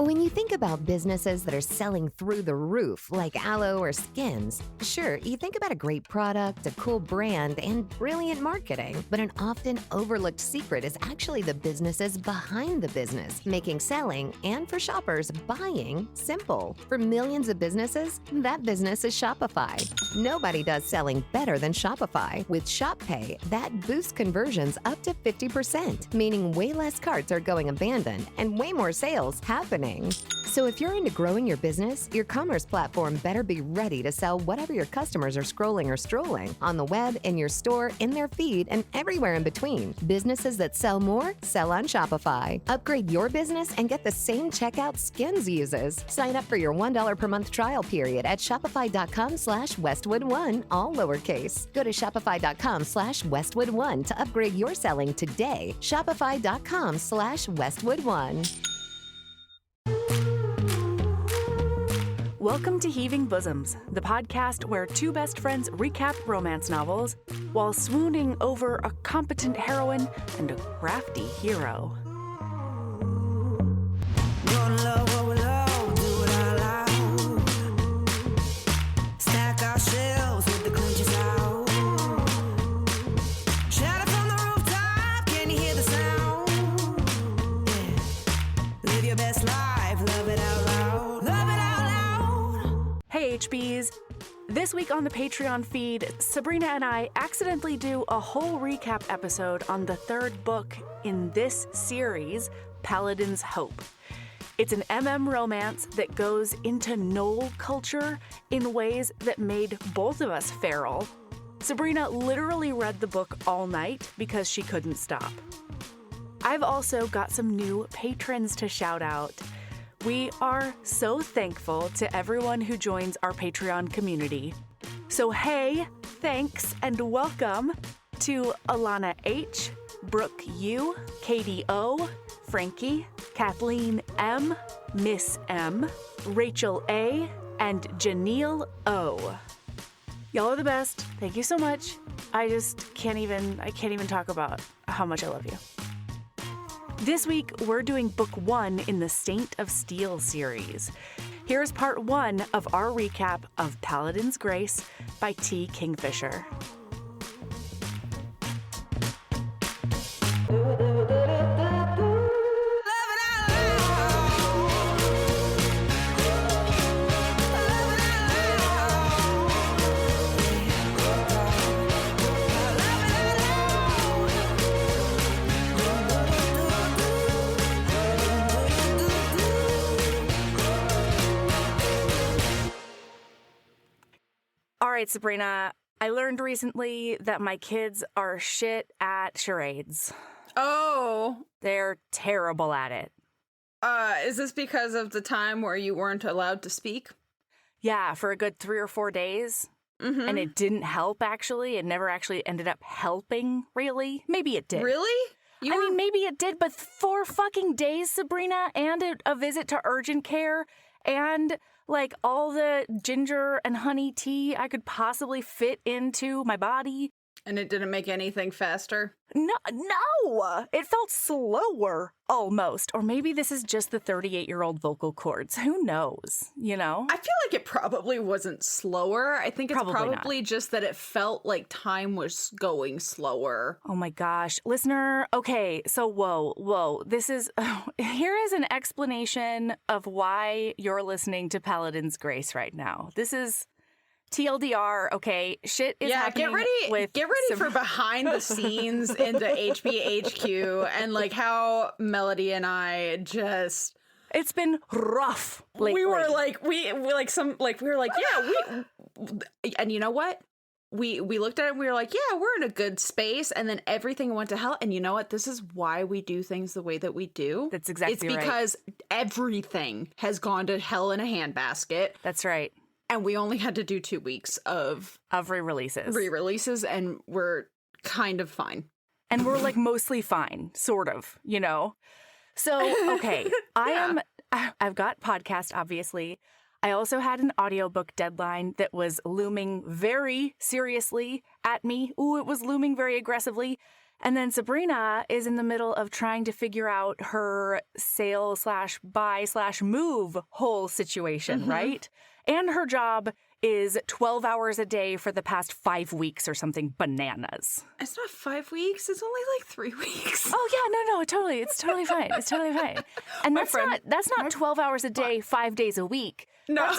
When you think about businesses that are selling through the roof, like aloe or skins, sure, you think about a great product, a cool brand, and brilliant marketing. But an often overlooked secret is actually the businesses behind the business, making selling, and for shoppers, buying, simple. For millions of businesses, that business is Shopify. Nobody does selling better than Shopify. With Shop Pay, that boosts conversions up to 50%, meaning way less carts are going abandoned and way more sales happening. So if you're into growing your business, your commerce platform better be ready to sell whatever your customers are scrolling or strolling on the web, in your store, in their feed, and everywhere in between. Businesses that sell more sell on Shopify. Upgrade your business and get the same checkout Skins uses. Sign up for your $1 per month trial period at shopify.com/Westwood1, all lowercase. Go to shopify.com/Westwood1 to upgrade your selling today. Shopify.com/Westwood1. Welcome to Heaving Bosoms, the podcast where two best friends recap romance novels while swooning over a competent heroine and a crafty hero. Stack our shelves with the clinches out. Shout it from the rooftop, can you hear the sound? Yeah. Live your best life, love it out loud. Love it out loud. Hey HBs! This week on the Patreon feed, Sabrina and I accidentally do a whole recap episode on the third book in this series, Paladin's Hope. It's an romance that goes into Knoll culture in ways that made both of us feral. Sabrina literally read the book all night because she couldn't stop. I've also got some new patrons to shout out. We are so thankful to everyone who joins our Patreon community. So hey, thanks and welcome to Alana H, Brooke U, Katie O, Frankie, Kathleen M, Miss M, Rachel A, and Janelle O. Y'all are the best. Thank you so much. I can't even talk about how much I love you. This week, we're doing book 1 in the Saint of Steel series. Here's part 1 of our recap of Paladin's Grace by T. Kingfisher. All right, Sabrina, I learned recently that my kids are shit at charades. Oh. They're terrible at it. Is this because of the time where you weren't allowed to speak? Yeah, for a good 3 or 4 days. Mm-hmm. And it didn't help, actually. It never actually ended up helping, really. Maybe it did. Really? I mean, maybe it did, but 4 fucking days, Sabrina, and a visit to urgent care, and like all the ginger and honey tea I could possibly fit into my body. And it didn't make anything faster? No, it felt slower, almost. Or maybe this is just the 38-year-old vocal cords. Who knows, you know? I feel like it probably wasn't slower. I think it's probably not. Just that it felt like time was going slower. Oh my gosh. Listener, okay, so whoa. Here is an explanation of why you're listening to Paladin's Grace right now. This is TLDR, okay, shit is happening. Get ready for behind the scenes into HBHQ and like how Melody and I just. It's been rough lately. And you know what? We looked at it and we were like, yeah, we're in a good space. And then everything went to hell. And you know what? This is why we do things the way that we do. That's exactly right. It's because everything has gone to hell in a handbasket. That's right. And we only had to do 2 weeks of re-releases, and we're kind of fine. And we're like mostly fine, sort of, you know? So, okay, I've got podcast, obviously. I also had an audiobook deadline that was looming very seriously at me. Ooh, it was looming very aggressively. And then Sabrina is in the middle of trying to figure out her sale/buy/move whole situation, right? And her job is 12 hours a day for the past 5 weeks or something bananas. It's not 5 weeks. It's only like 3 weeks. Oh, yeah, no, totally. It's totally fine. It's totally fine. And that's not 12 hours a day, 5 days a week. No,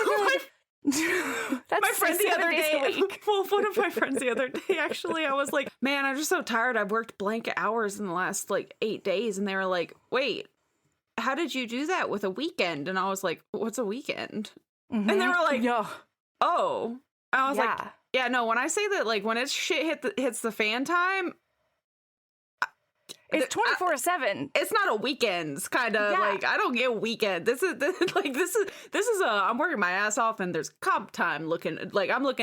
that's my friend the other day. Well, one of my friends the other day, actually, I was like, man, I'm just so tired. I've worked blank hours in the last like 8 days. And they were like, wait, how did you do that with a weekend? And I was like, what's a weekend? And they were like, oh. I was like, yeah, no, when I say that, like, when it's shit hits the fan time, it's 24/7. It's not a weekends kind of like, I don't get weekend. This is I'm working my ass off and there's comp time I'm looking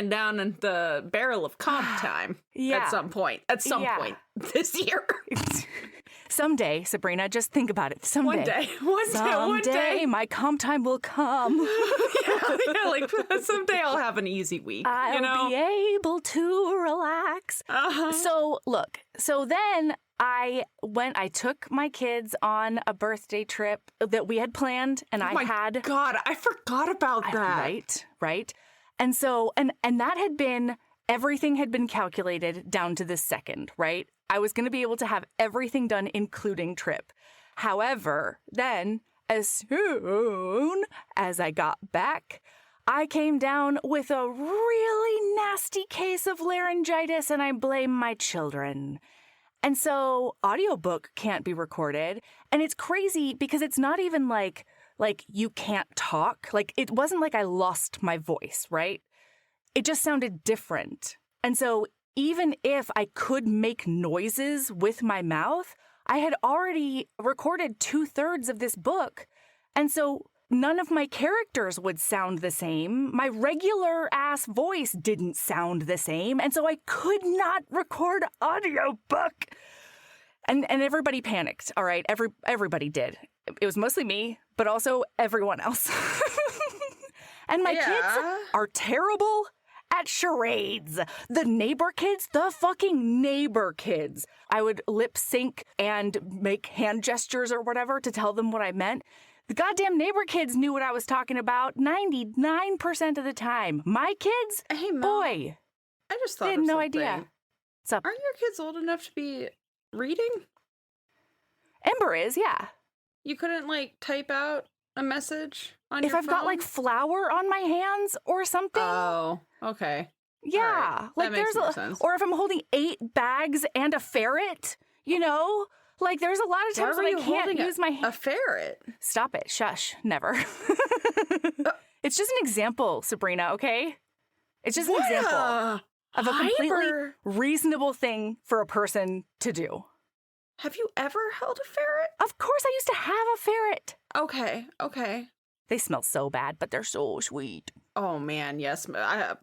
down in the barrel of comp time at some point this year. Someday, Sabrina, just think about it. Someday. One day, my comp time will come. Like someday I'll have an easy week. I'll be able to relax. So then I took my kids on a birthday trip that we had planned, and God, I forgot about that. Right. And so, and that had been, everything had been calculated down to the second, right? I was going to be able to have everything done, including trip. However, then, as soon as I got back, I came down with a really nasty case of laryngitis, and I blame my children. And so audiobook can't be recorded. And it's crazy because it's not even like you can't talk. Like, it wasn't like I lost my voice, right? It just sounded different. And so even if I could make noises with my mouth, I had already recorded 2/3 of this book. And so none of my characters would sound the same. My regular ass voice didn't sound the same. And so I could not record audiobook. And everybody panicked, all right? Everybody did. It was mostly me, but also everyone else. And my kids are terrible at charades. The neighbor kids, the fucking neighbor kids. I would lip sync and make hand gestures or whatever to tell them what I meant. The goddamn neighbor kids knew what I was talking about 99% of the time. My kids, hey, Mom, boy, I just thought they had of no something. idea. What's up? Aren't your kids old enough to be reading? Ember is, yeah. You couldn't like type out a message on your phone? If I've got like flour on my hands or something. Oh, okay. Yeah, right. like there's sense. Or if I'm holding 8 bags and a ferret, like there's a lot of times when I can't use my a ferret. Stop it. Shush. Never. It's just an example, Sabrina, okay? It's just an example of a completely reasonable thing for a person to do. Have you ever held a ferret? Of course I used to have a ferret. Okay. They smell so bad, but they're so sweet. Oh man, yes. I have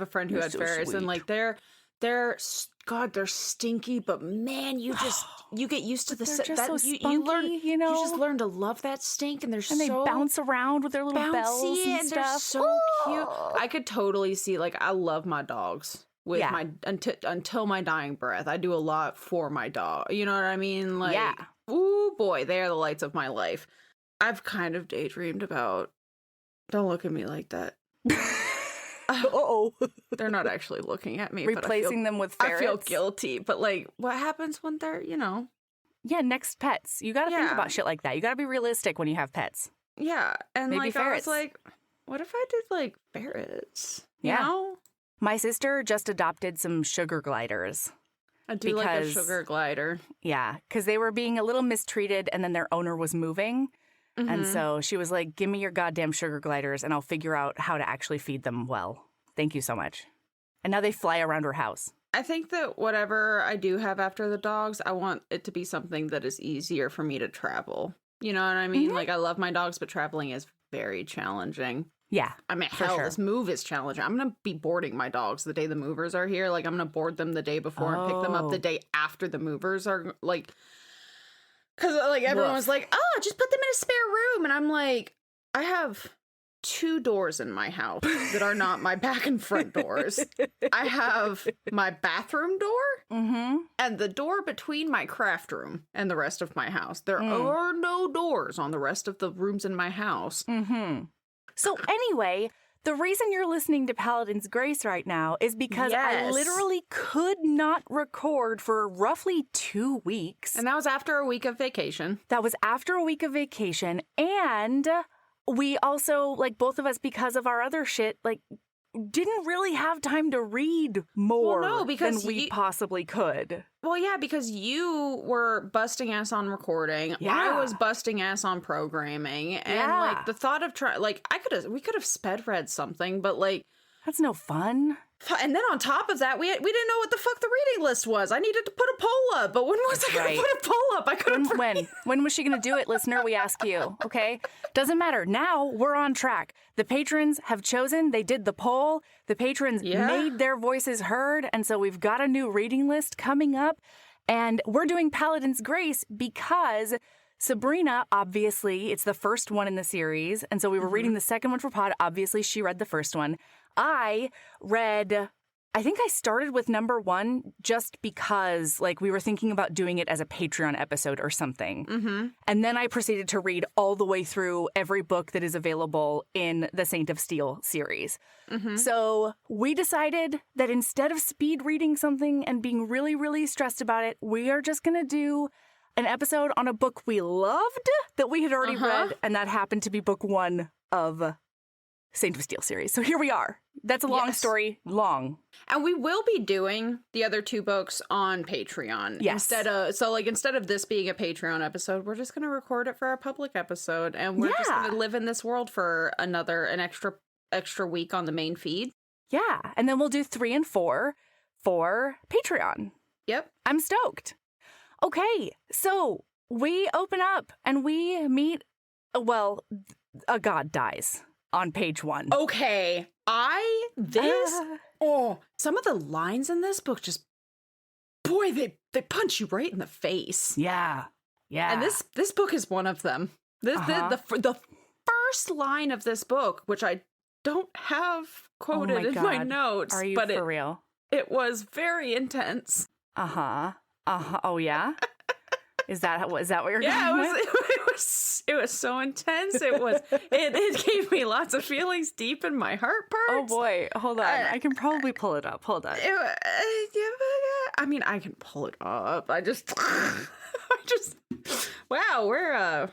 a friend who had ferrets, sweet. And like they're stinky, but man, you get used to the they're just so spunky, you just learn to love that stink, and they bounce around with their little bells and stuff. They're so cute. I could totally see, like, I love my dogs with my until my dying breath. I do a lot for my dog. You know what I mean? Like, ooh boy, they are the lights of my life. I've kind of daydreamed about. Don't look at me like that. They're not actually looking at me. Replacing them with ferrets. I feel guilty, but like, what happens when they're, Yeah, next pets. You got to think about shit like that. You got to be realistic when you have pets. Yeah, and maybe like ferrets. I was like, what if I did like ferrets? Yeah. You know? My sister just adopted some sugar gliders. I do like a sugar glider. Yeah, because they were being a little mistreated, and then their owner was moving. Mm-hmm. And so she was like, give me your goddamn sugar gliders and I'll figure out how to actually feed them well. Thank you so much. And now they fly around her house. I think that whatever I do have after the dogs, I want it to be something that is easier for me to travel. You know what I mean? Mm-hmm. Like, I love my dogs, but traveling is very challenging. Yeah. I mean, hell, this move is challenging. I'm going to be boarding my dogs the day the movers are here. Like, I'm going to board them the day before and pick them up the day after the movers are, like... Because, like, everyone was like, oh, just put them in a spare room. And I'm like, I have 2 doors in my house that are not my back and front doors. I have my bathroom door and the door between my craft room and the rest of my house. There are no doors on the rest of the rooms in my house. So anyway, the reason you're listening to Paladin's Grace right now is because I literally could not record for roughly 2 weeks. And that was after a week of vacation. And we also, like, both of us, because of our other shit, like, didn't really have time to read more than we possibly could. Well, yeah, because you were busting ass on recording. Yeah. I was busting ass on programming. And, like, the thought of we could have sped read something, but, like, that's no fun. And then on top of that, we didn't know what the fuck the reading list was. I needed to put a poll up, but when was I going to put a poll up? I couldn't. When was she going to do it, listener? We ask you, okay? Doesn't matter. Now we're on track. The patrons have chosen. They did the poll. The patrons made their voices heard, and so we've got a new reading list coming up, and we're doing Paladin's Grace because Sabrina, obviously, it's the first one in the series, and so we were reading the second one for pod. Obviously, she read the first one. I think I started with number 1 just because, like, we were thinking about doing it as a Patreon episode or something. And then I proceeded to read all the way through every book that is available in the Saint of Steel series. So we decided that instead of speed reading something and being really, really stressed about it, we are just going to do an episode on a book we loved that we had already read, and that happened to be book 1 of Saint of Steel series. So here we are. That's a long story. Long. And we will be doing the other 2 books on Patreon. Yes. Instead of this being a Patreon episode, we're just going to record it for our public episode. And we're just going to live in this world for an extra week on the main feed. Yeah. And then we'll do 3 and 4 for Patreon. Yep. I'm stoked. Okay. So we open up and we meet, a god dies on page 1. Okay. Some of the lines in this book just, boy, they punch you right in the face. Yeah. Yeah. And this book is one of them. The first line of this book, which I don't have quoted in my notes. Are you for real? It was very intense. Oh, yeah? Is that what you're going with? It was so intense. It gave me lots of feelings deep in my heart parts. Oh boy, hold on. I can probably pull it up. Hold on. I mean, I can pull it up. Wow, we're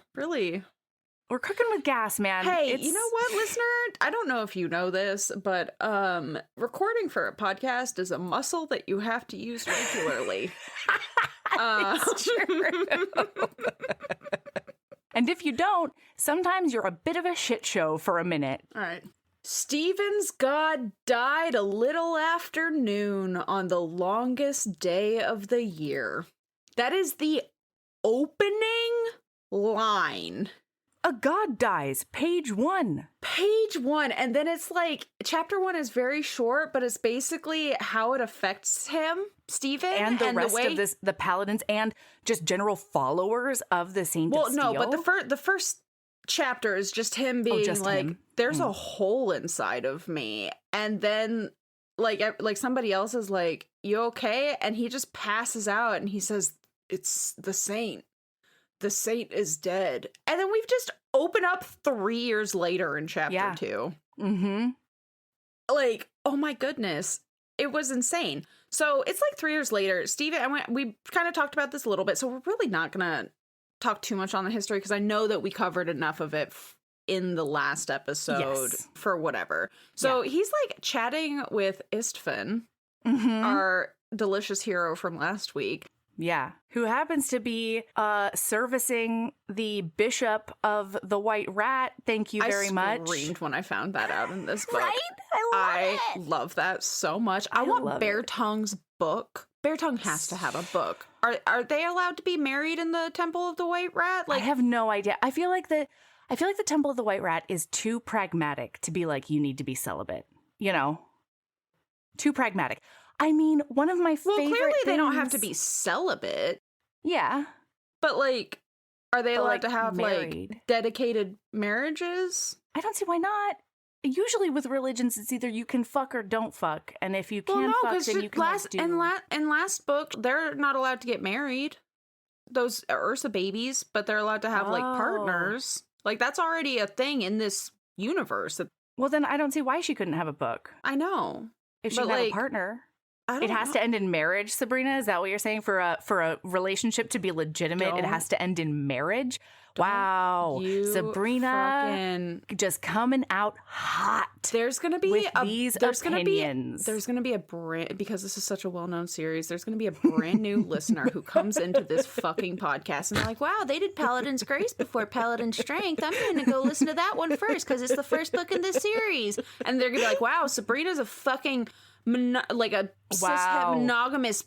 cooking with gas, man. Hey, you know what, listener? I don't know if you know this, but recording for a podcast is a muscle that you have to use regularly. It's true. And if you don't, sometimes you're a bit of a shit show for a minute. All right. Stephen's god died a little after noon on the longest day of the year. That is the opening line. A god dies, page 1. Page 1. And then it's like, chapter 1 is very short, but it's basically how it affects him, Stephen. And the rest of the paladins and just general followers of the Saint of Steel. Well, no, but the first chapter is just him being there's a hole inside of me. And then, like somebody else is like, you okay? And he just passes out and he says, it's the saint. The saint is dead. And then we've just opened up 3 years later in chapter 2. Mm-hmm. Like, oh my goodness. It was insane. So it's like 3 years later. Steven, we kind of talked about this a little bit, so we're really not going to talk too much on the history because I know that we covered enough of it in the last episode for whatever. So he's like chatting with Istvan, our delicious hero from last week. Yeah, who happens to be servicing the bishop of the White Rat. Thank you very much. I screamed when I found that out in this book. Right? I love that so much. I want Bear Tongue's book. Bear Tongue has to have a book. Are they allowed to be married in the Temple of the White Rat? I have no idea. I feel like the Temple of the White Rat is too pragmatic to be like, you need to be celibate. You know? Too pragmatic. I mean, one of my favorite clearly things... they don't have to be celibate. Yeah. But, like, Are they but, allowed to have married. like dedicated marriages? I don't see why not. Usually with religions, it's either you can fuck or don't fuck, and if you can fuck, then you can last do. in last book, they're not allowed to get married. Those Ursa babies, but they're allowed to have like partners. Like that's already a thing in this universe. Well, then I don't see why she couldn't have a book. I know. If she But, had a like, partner. I don't It has know. to end in marriage, Sabrina? Is that what you're saying? For a relationship to be legitimate, it has to end in marriage? Wow. You Sabrina fucking- just coming out hot. There's gonna be with a these there's opinions. There's gonna be a brand, because this is such a well-known series. There's gonna be a brand new listener who comes into this fucking podcast and they're like, "Wow, they did Paladin's Grace before Paladin's Strength. I'm gonna go listen to that one first because it's the first book in this series." And they're gonna be like, "Wow, Sabrina's a fucking like a cishet monogamous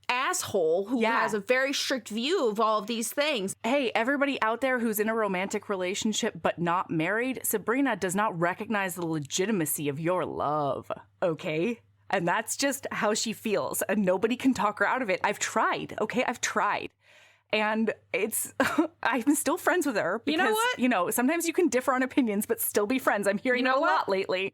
asshole who has a very strict view of all of these things." Hey, everybody out there who's in a romantic relationship but not married, Sabrina does not recognize the legitimacy of your love, okay? And that's just how she feels, and nobody can talk her out of it. I've tried, okay? I've tried. And it's, I'm still friends with her because, You know what? Sometimes you can differ on opinions but still be friends. I'm hearing that a lot lately.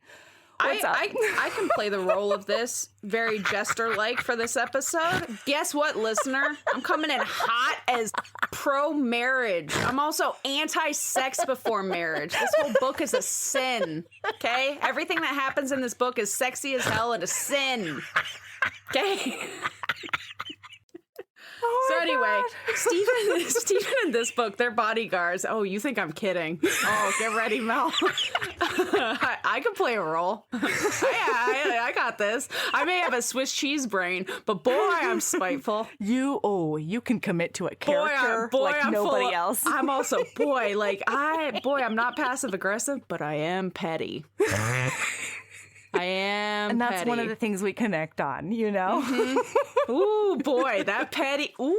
What's up? I can play the role of this very jester-like for this episode. Guess what, listener? I'm coming in hot as pro-marriage. I'm also anti-sex before marriage. This whole book is a sin, okay? Everything that happens in this book is sexy as hell and a sin, okay? So anyway, Stephen in this book, they're bodyguards. Oh, you think I'm kidding? Oh, get ready, Mel. I can play a role. I got this. I may have a Swiss cheese brain, but boy, I'm spiteful. You can commit to a character like I'm nobody else. I'm also I'm not passive aggressive, but I am petty. I am And that's petty. one of the things we connect on, you know? Ooh, boy, that petty. Ooh.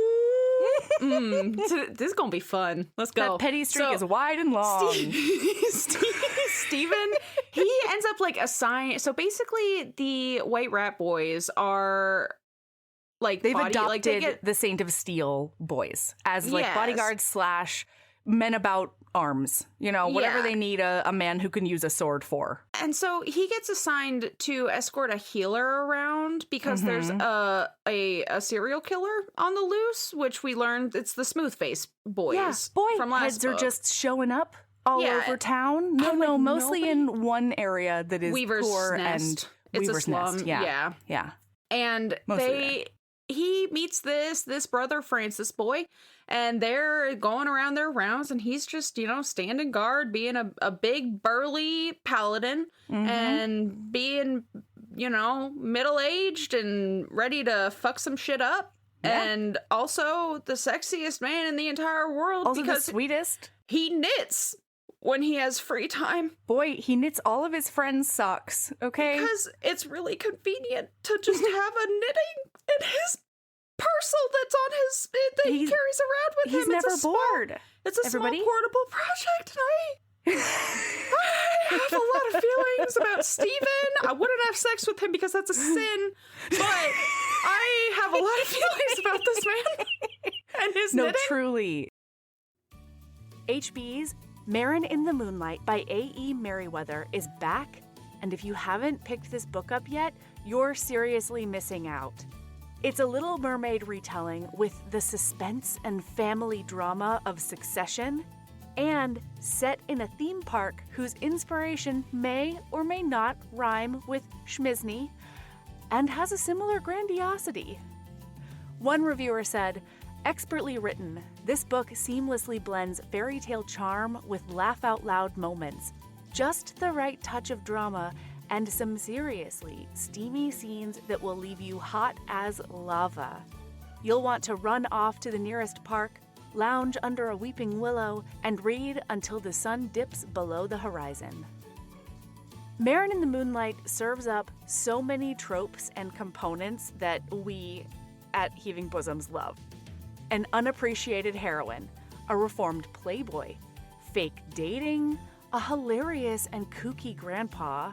This is going to be fun. Let's go. That petty streak is wide and long. Steven, he ends up like assigned. So basically, the White Rat Boys are like They've adopted like, they get, the Saint of Steel boys as like Yes. bodyguards / men about arms, whatever Yeah. they need a man who can use a sword for. And so he gets assigned to escort a healer around because there's a serial killer on the loose, which we learned it's the smooth face boys. from last heads are book. just showing up all over town. No, mostly in one area that is Weaver's poor Nest. and It's a Weaver's slum, Nest. Yeah. And Mostly he meets this brother Francis boy, and they're going around their rounds, and he's just, standing guard, being a big burly paladin and being, middle-aged and ready to fuck some shit up. Yeah. And also the sexiest man in the entire world Also because the sweetest. he knits when he has free time. Boy, he knits all of his friends' socks, okay? Because it's really convenient to just have a knitting in his parcel that's on his that he carries around with him. He's never bored. It's a small portable project, and I have a lot of feelings about Steven. I wouldn't have sex with him because that's a sin, but I have a lot of feelings about this man and his knitting. Truly. HB's Marin in the Moonlight by A.E. Merriweather is back, and if you haven't picked this book up yet, you're seriously missing out. It's a Little Mermaid retelling with the suspense and family drama of Succession, and set in a theme park whose inspiration may or may not rhyme with Schmizney, and has a similar grandiosity. One reviewer said, "Expertly written, this book seamlessly blends fairy tale charm with laugh-out-loud moments, just the right touch of drama, and some seriously steamy scenes that will leave you hot as lava. You'll want to run off to the nearest park, lounge under a weeping willow, and read until the sun dips below the horizon." Marin in the Moonlight serves up so many tropes and components that we at Heaving Bosoms love. An unappreciated heroine, a reformed playboy, fake dating, a hilarious and kooky grandpa,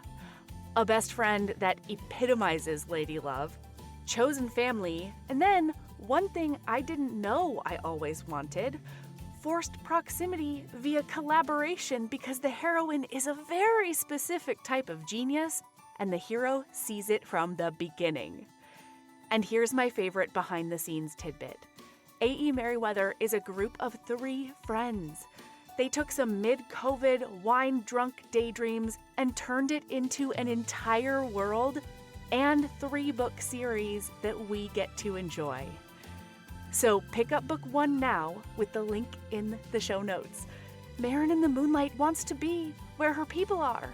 a best friend that epitomizes lady love, chosen family, and then one thing I didn't know I always wanted, forced proximity via collaboration because the heroine is a very specific type of genius and the hero sees it from the beginning. And here's my favorite behind-the-scenes tidbit. A.E. Merriweather is a group of 3 friends. They took some mid-COVID, wine-drunk daydreams and turned it into an entire world and 3-book series that we get to enjoy. So pick up book 1 now with the link in the show notes. Marin in the Moonlight wants to be where her people are.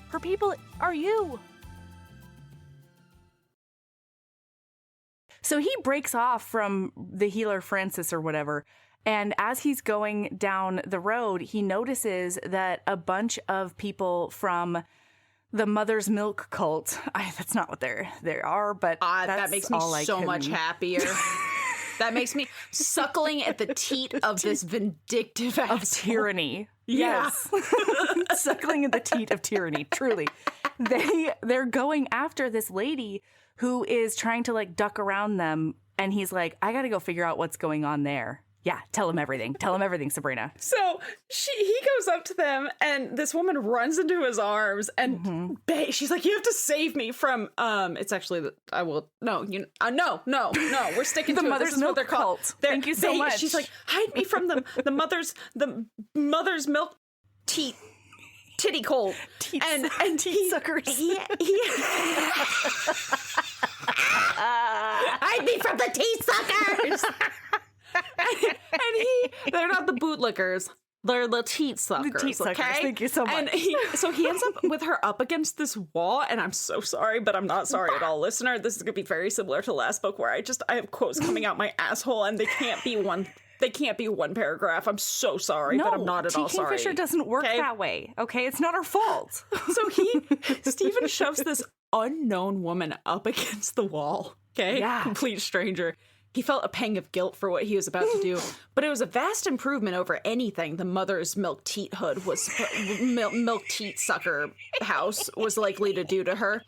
Her people are you. So he breaks off from the healer Francis or whatever, and as he's going down the road, he notices that a bunch of people from the Mother's Milk cult, that's not what they are, but that makes me so much happier. That makes me suckling at the teat of this vindictive asshole. Of tyranny. Yeah. Yes. Suckling at the teat of tyranny, truly. They're going after this lady who is trying to like duck around them, and he's like, I gotta go figure out what's going on there. Yeah, tell him everything. Tell him everything, Sabrina. So he goes up to them, and this woman runs into his arms, and she's like, "You have to save me from." It's actually no, we're sticking to the it. Mother's This is what Milk they're called. cult. Thank you so much. She's like, "Hide me from the mother's milk titty cold and teat suckers." Hide me from the teat suckers. They're not the bootlickers. They're the teat suckers. The teat suckers. Okay? Thank you so much. And he ends up with her up against this wall, and I'm so sorry, but I'm not sorry at all, listener. This is gonna be very similar to the last book where I have quotes coming out my asshole, and they can't be one paragraph. I'm so sorry, but I'm not at all sorry. Kingfisher doesn't work that way. Okay, it's not our fault. So Stephen shoves this unknown woman up against the wall. Okay, yeah. Complete stranger. He felt a pang of guilt for what he was about to do, but it was a vast improvement over anything the Mother's Milk Teat Hood was milk teat sucker house was likely to do to her.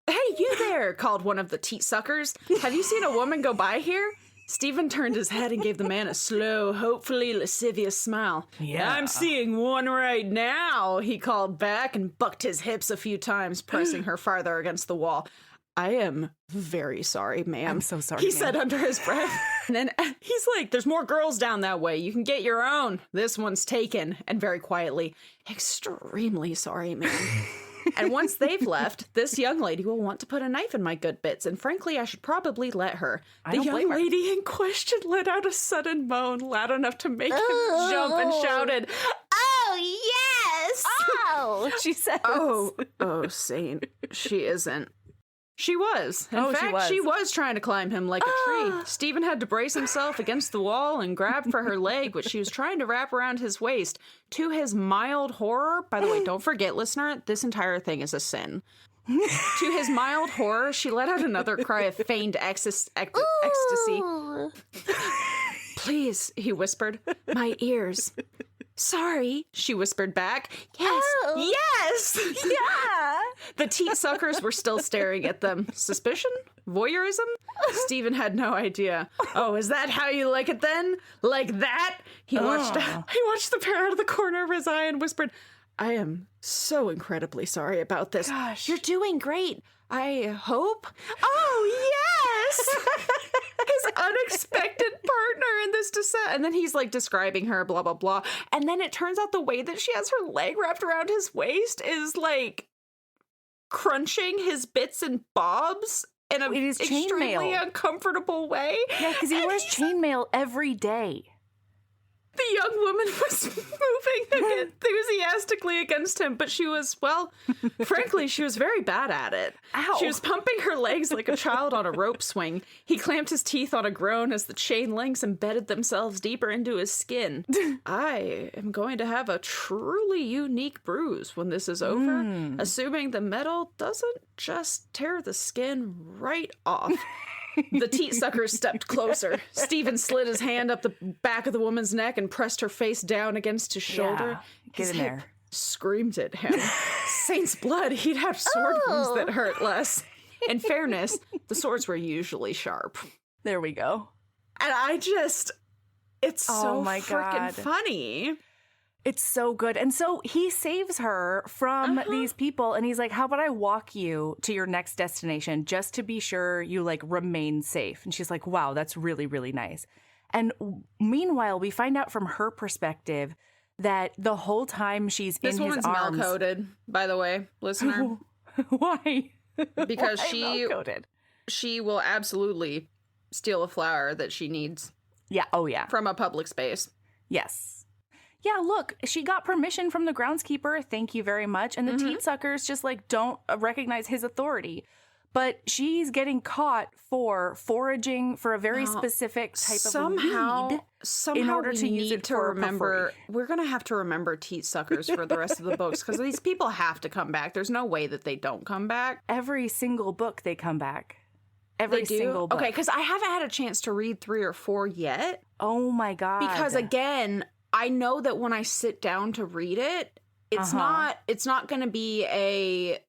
Hey, you there, called one of the teat suckers. Have you seen a woman go by here? Stephen turned his head and gave the man a slow, hopefully lascivious smile. Yeah. I'm seeing one right now, he called back and bucked his hips a few times, pressing her farther against the wall. I am very sorry, ma'am. I'm so sorry, he ma'am. said under his breath. And then he's like, there's more girls down that way. You can get your own. This one's taken. And very quietly, extremely sorry, ma'am. And once they've left, this young lady will want to put a knife in my good bits, and frankly, I should probably let her. The young lady in question let out a sudden moan loud enough to make him jump and shouted, "Oh, yes!" Oh, she says. Oh, Saint. She isn't. She was. In fact, she was trying to climb him like a tree. Stephen had to brace himself against the wall and grab for her leg, which she was trying to wrap around his waist. To his mild horror, by the way, don't forget, listener, this entire thing is a sin. To his mild horror, she let out another cry of feigned ecstasy. Please, he whispered, my ears. Sorry, she whispered back. Yes, yes! Yeah! The teat suckers were still staring at them. Suspicion? Voyeurism? Stephen had no idea. Oh, is that how you like it then? Like that? He watched the pair out of the corner of his eye and whispered, I am so incredibly sorry about this. Gosh. You're doing great. I hope. Oh, yes! His unexpected partner in this descent. And then he's like describing her, blah, blah, blah. And then it turns out the way that she has her leg wrapped around his waist is like crunching his bits and bobs in an extremely uncomfortable way. Yeah, because he wears chainmail every day. The young woman was moving enthusiastically against him, but she was, well, frankly, she was very bad at it. Ow. She was pumping her legs like a child on a rope swing. He clamped his teeth on a groan as the chain links embedded themselves deeper into his skin. I am going to have a truly unique bruise when this is over, assuming the metal doesn't just tear the skin right off. The teat sucker stepped closer. Stephen slid his hand up the back of the woman's neck and pressed her face down against his shoulder. Get in there. Screamed at him. Saint's blood, he'd have sword wounds that hurt less. In fairness, the swords were usually sharp. There we go. And It's so freaking funny. It's so good. And so he saves her from these people, and he's like, how about I walk you to your next destination just to be sure you, like, remain safe? And she's like, wow, that's really, really nice. And meanwhile, we find out from her perspective that the whole time she's in his arms... This woman's Mel-coded, by the way, listener. Why? Because Mel-coded? She will absolutely steal a flower that she needs. Yeah. Oh, yeah. From a public space. Yes. Yeah, look, she got permission from the groundskeeper. Thank you very much. And the teat suckers just, like, don't recognize his authority. But she's getting caught for foraging for a very specific type of weed in order to use it to remember. We're going to have to remember teat suckers for the rest of the books because these people have to come back. There's no way that they don't come back. Every single book they come back. Every single book. Okay, because I haven't had a chance to read 3 or 4 yet. Oh, my God. Because, again... I know that when I sit down to read it, it's not going to be I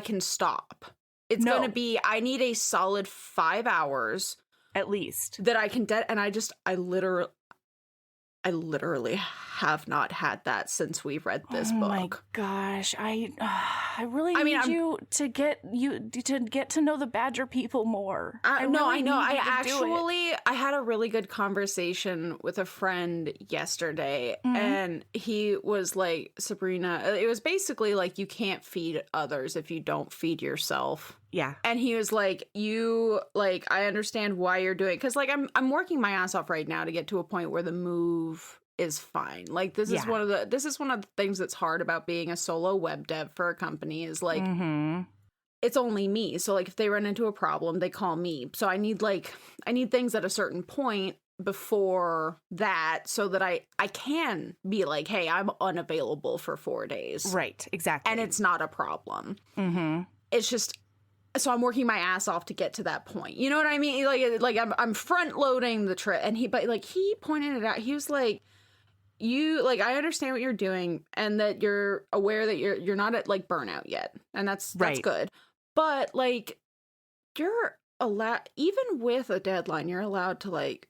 can stop. It's going to be, I need a solid 5 hours. At least. That I can, and I literally have not had that since we read this book. Oh my gosh. I really need you to get to know the Badger people more. I know. I had a really good conversation with a friend yesterday, and he was like, Sabrina, it was basically like, you can't feed others if you don't feed yourself. Yeah. And he was like, I understand why you're doing it. Because, like, I'm working my ass off right now to get to a point where the move is fine. Like, this is one of the things that's hard about being a solo web dev for a company is, like, it's only me. So, like, if they run into a problem, they call me. So I need things at a certain point before that so that I can be like, hey, I'm unavailable for 4 days. Right. Exactly. And it's not a problem. It's just... So I'm working my ass off to get to that point. You know what I mean? Like I'm front loading the trip, and he pointed it out. He was like, I understand what you're doing, and that you're aware that you're not at, like, burnout yet, and that's good. But, like, you're allowed, even with a deadline, you're allowed to, like,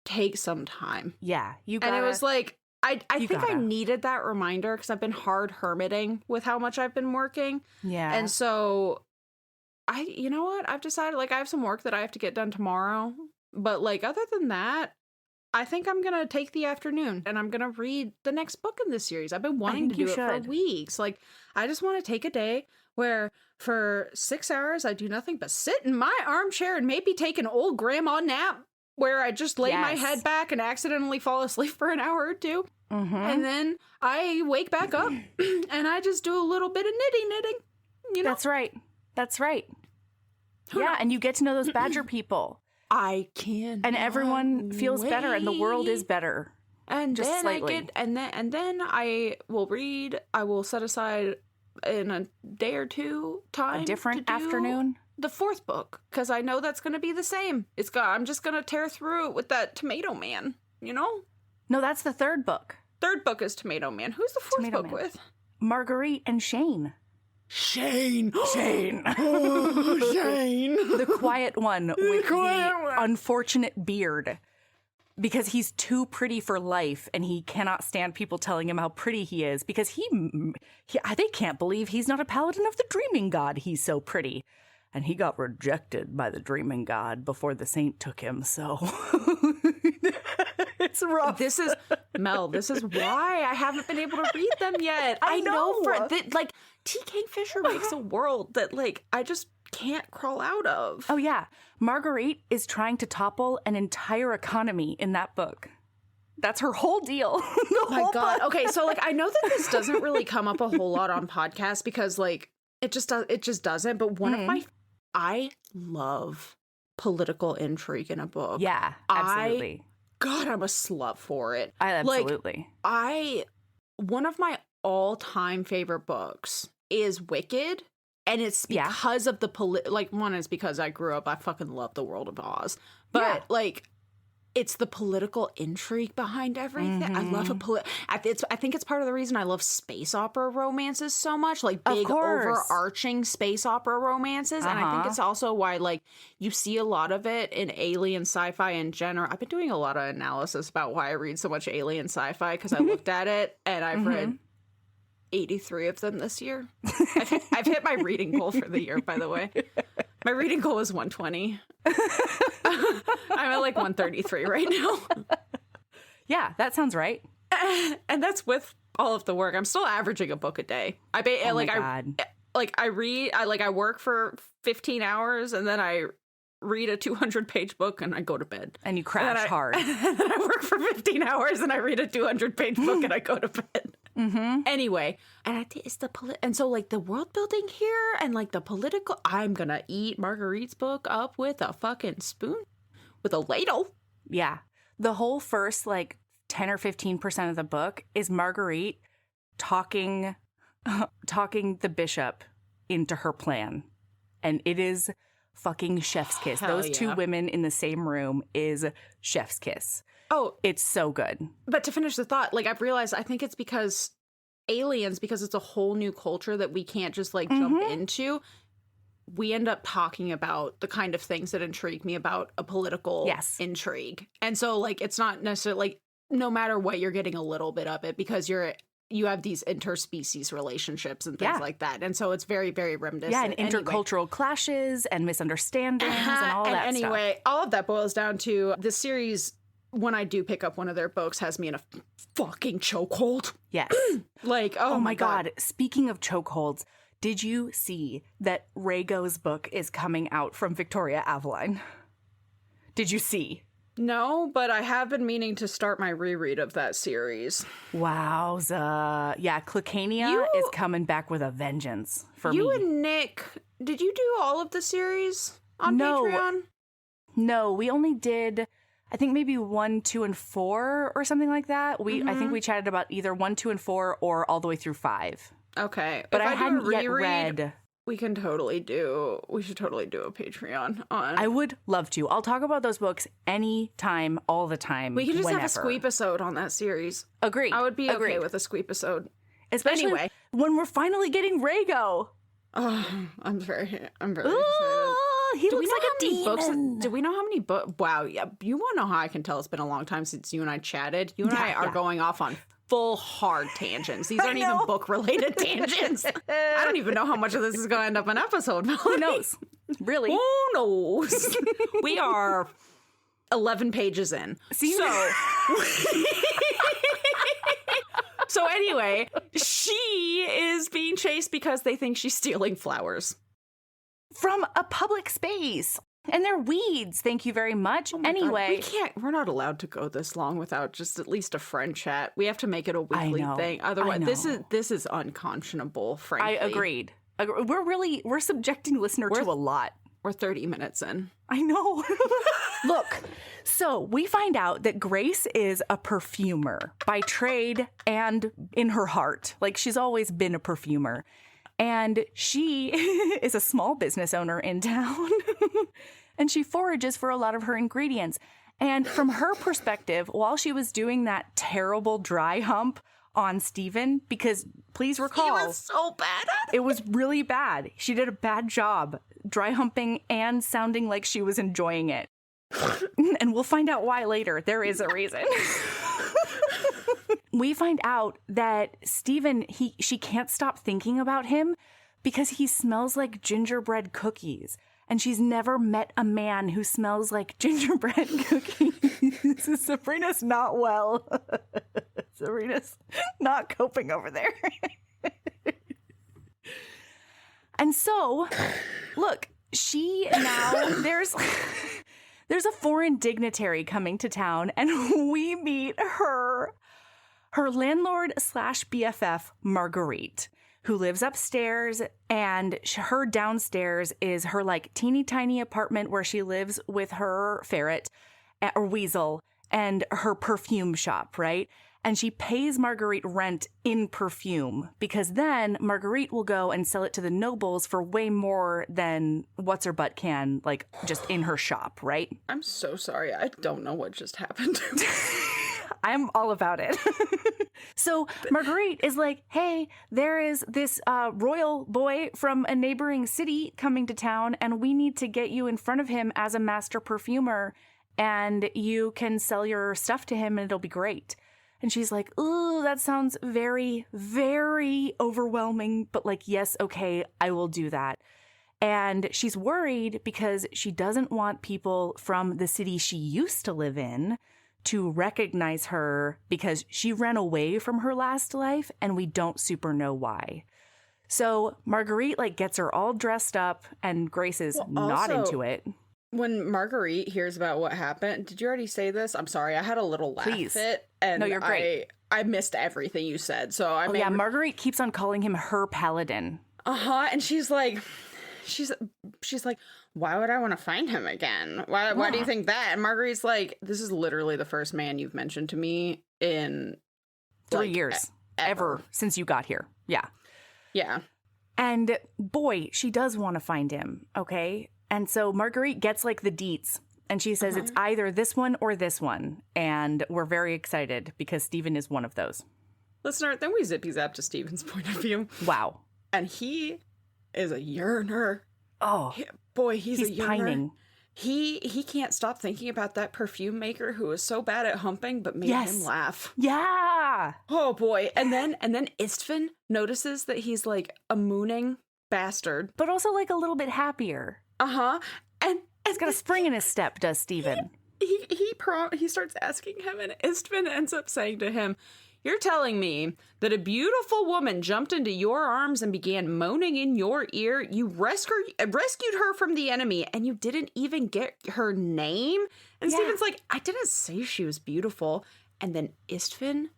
take some time. Yeah, you gotta. And it was like, I think I needed that reminder because I've been hard hermiting with how much I've been working. Yeah, and so. You know what? I've decided, like, I have some work that I have to get done tomorrow. But, like, other than that, I think I'm going to take the afternoon and I'm going to read the next book in this series. I've been wanting to do it for weeks. Like, I just want to take a day where for 6 hours I do nothing but sit in my armchair and maybe take an old grandma nap where I just lay my head back and accidentally fall asleep for an hour or two. And then I wake back up and I just do a little bit of knitting. You know? That's right. Yeah, and you get to know those Badger people. I can. And everyone feels better, and the world is better. And just then slightly. and then I will read. I will set aside in a day or two time a different afternoon. The 4th book, because I know that's going to be the same. I'm just going to tear through it with that Tomato Man. You know? No, that's the 3rd book. 3rd book is Tomato Man. Who's the 4th book with? Marguerite and Shane. Shane. Oh, Shane. The quiet one with the unfortunate beard. Because he's too pretty for life, and he cannot stand people telling him how pretty he is. Because they can't believe he's not a paladin of the dreaming god. He's so pretty. And he got rejected by the dreaming god before the saint took him, so... It's rough. This is why I haven't been able to read them yet. I know. Like, T. Kingfisher makes a world that, like, I just can't crawl out of. Oh, yeah. Marguerite is trying to topple an entire economy in that book. That's her whole deal. My God. Okay, so, like, I know that this doesn't really come up a whole lot on podcasts because, like, it just doesn't. But I love political intrigue in a book. Yeah, absolutely. God, I'm a slut for it. Absolutely. One of my all-time favorite books is Wicked, and it's because of the one is because I grew up, I fucking love the world of Oz. But like it's the political intrigue behind everything. I love I think it's part of the reason I love space opera romances so much, like big overarching space opera romances. And I think it's also why like you see a lot of it in alien sci-fi in general. I've been doing a lot of analysis about why I read so much alien sci-fi because I looked at it and I've read 83 of them this year. I've hit my reading goal for the year, by the way. My reading goal was 120. I'm at like 133 right now. Yeah, that sounds right. And that's with all of the work. I'm still averaging a book a day. I work for 15 hours and then I read a 200-page book and I go to bed. And you crash hard. And then I work for 15 hours and I read a 200-page book and I go to bed. Anyway, and I think it's and so like the world building here and like the political, I'm gonna eat Marguerite's book up with a fucking spoon, with a ladle. Yeah. The whole first like 10 or 15% of the book is Marguerite talking the bishop into her plan. And it is fucking chef's kiss. Those two women in the same room is chef's kiss. Oh, it's so good. But to finish the thought, like I've realized, I think it's because aliens, because it's a whole new culture that we can't just like jump into. We end up talking about the kind of things that intrigue me about a political intrigue. And so like, it's not necessarily like, no matter what, you're getting a little bit of it because you have these interspecies relationships and things like that. And so it's very, very reminiscent. Yeah, and intercultural clashes and misunderstandings and all that stuff. Anyway, all of that boils down to the series, when I do pick up one of their books, has me in a fucking chokehold. Yes. Like, oh my God. Speaking of chokeholds, did you see that Rhaego's book is coming out from Victoria Aveline? Did you see? No, but I have been meaning to start my reread of that series. Wowza. Yeah, Clucania is coming back with a vengeance for me. You and Nick, did you do all of the series on Patreon? No, we only did, I think maybe 1, 2, and 4 or something like that. I think we chatted about either 1, 2, and 4 or all the way through 5. Okay. But I hadn't yet read. We should totally do a Patreon on. I would love to. I'll talk about those books anytime, all the time. We can just have a squeepisode on that series. Agreed. I would be okay with a squeepisode. Especially when we're finally getting Rhaego. Oh, I'm very excited. He looks like a demon. Do we know how many books? Wow, yeah. You want to know how I can tell it's been a long time since you and I chatted? You and I are going off on full hard tangents. These aren't even book-related tangents. I don't even know how much of this is going to end up an episode. Who knows? Really? Who knows? We are 11 pages in. So anyway, she is being chased because they think she's stealing flowers. From a public space. And they're weeds. Thank you very much. Oh anyway. God. We're not allowed to go this long without just at least a friend chat. We have to make it a weekly thing. Otherwise, this is unconscionable, frankly. I agreed. We're subjecting listener to a lot. We're 30 minutes in. I know. Look, so we find out that Grace is a perfumer by trade and in her heart. Like, she's always been a perfumer. And she is a small business owner in town. And she forages for a lot of her ingredients. And from her perspective, while she was doing that terrible dry hump on Steven, because please recall, he was so bad at it. It was really bad. She did a bad job dry humping and sounding like she was enjoying it. And we'll find out why later. There is a reason. We find out that Steven, she can't stop thinking about him because he smells like gingerbread cookies. And she's never met a man who smells like gingerbread cookies. Sabrina's not well. Sabrina's not coping over there. And so, look, there's a foreign dignitary coming to town, and we meet her landlord / BFF, Marguerite, who lives upstairs, and her downstairs is her like teeny tiny apartment where she lives with her ferret or weasel and her perfume shop, right? and she pays Marguerite rent in perfume because then Marguerite will go and sell it to the nobles for way more than what's-her-butt can, like, just in her shop, right? I'm so sorry. I don't know what just happened. I'm all about it. So Marguerite is like, hey, there is this royal boy from a neighboring city coming to town, and we need to get you in front of him as a master perfumer, and you can sell your stuff to him and it'll be great. And she's like, ooh, that sounds very, very overwhelming, but like, yes, okay, I will do that. And she's worried because she doesn't want people from the city she used to live in to recognize her because she ran away from her last life and we don't super know why. So Marguerite like gets her all dressed up and Grace is not into it. When Marguerite hears about what happened, did you already say this? I'm sorry, I had a little laugh fit. And no, you're great. I missed everything you said. So I yeah, Marguerite keeps on calling him her Paladin. And she's like, why would I want to find him again? Why do you think that? And Marguerite's like, this is literally the first man you've mentioned to me in 3 years. Ever since you got here. Yeah. Yeah. And boy, she does want to find him, okay? And so Marguerite gets like the deets and she says it's either this one or this one. And we're very excited because Stephen is one of those. Listener, then we zippy zap to Stephen's point of view. Wow. And he is a yearner. Oh, he's a yearner. Pining. He can't stop thinking about that perfume maker who was so bad at humping but made him laugh. Yeah. Oh boy. And then Istvan notices that he's like a mooning bastard. But also like a little bit happier. And he's got a spring in his step, does Stephen. He starts asking him, and Istvan ends up saying to him, "You're telling me that a beautiful woman jumped into your arms and began moaning in your ear. You rescued her from the enemy, and you didn't even get her name?" And Stephen's like, "I didn't say she was beautiful." And then Istvan,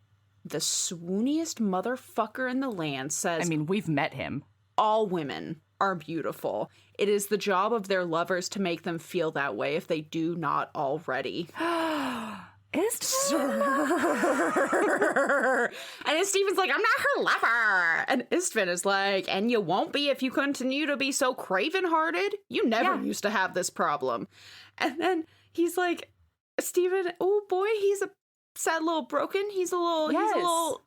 the swooniest motherfucker in the land, says, I mean, we've met him. "All women are beautiful. It is the job of their lovers to make them feel that way if they do not already." Istvan? And Stephen's like, "I'm not her lover." And Istvan is like, "And you won't be if you continue to be so craven-hearted. You never used to have this problem." And then he's like, Stephen, oh boy, he's a sad little broken. He's a little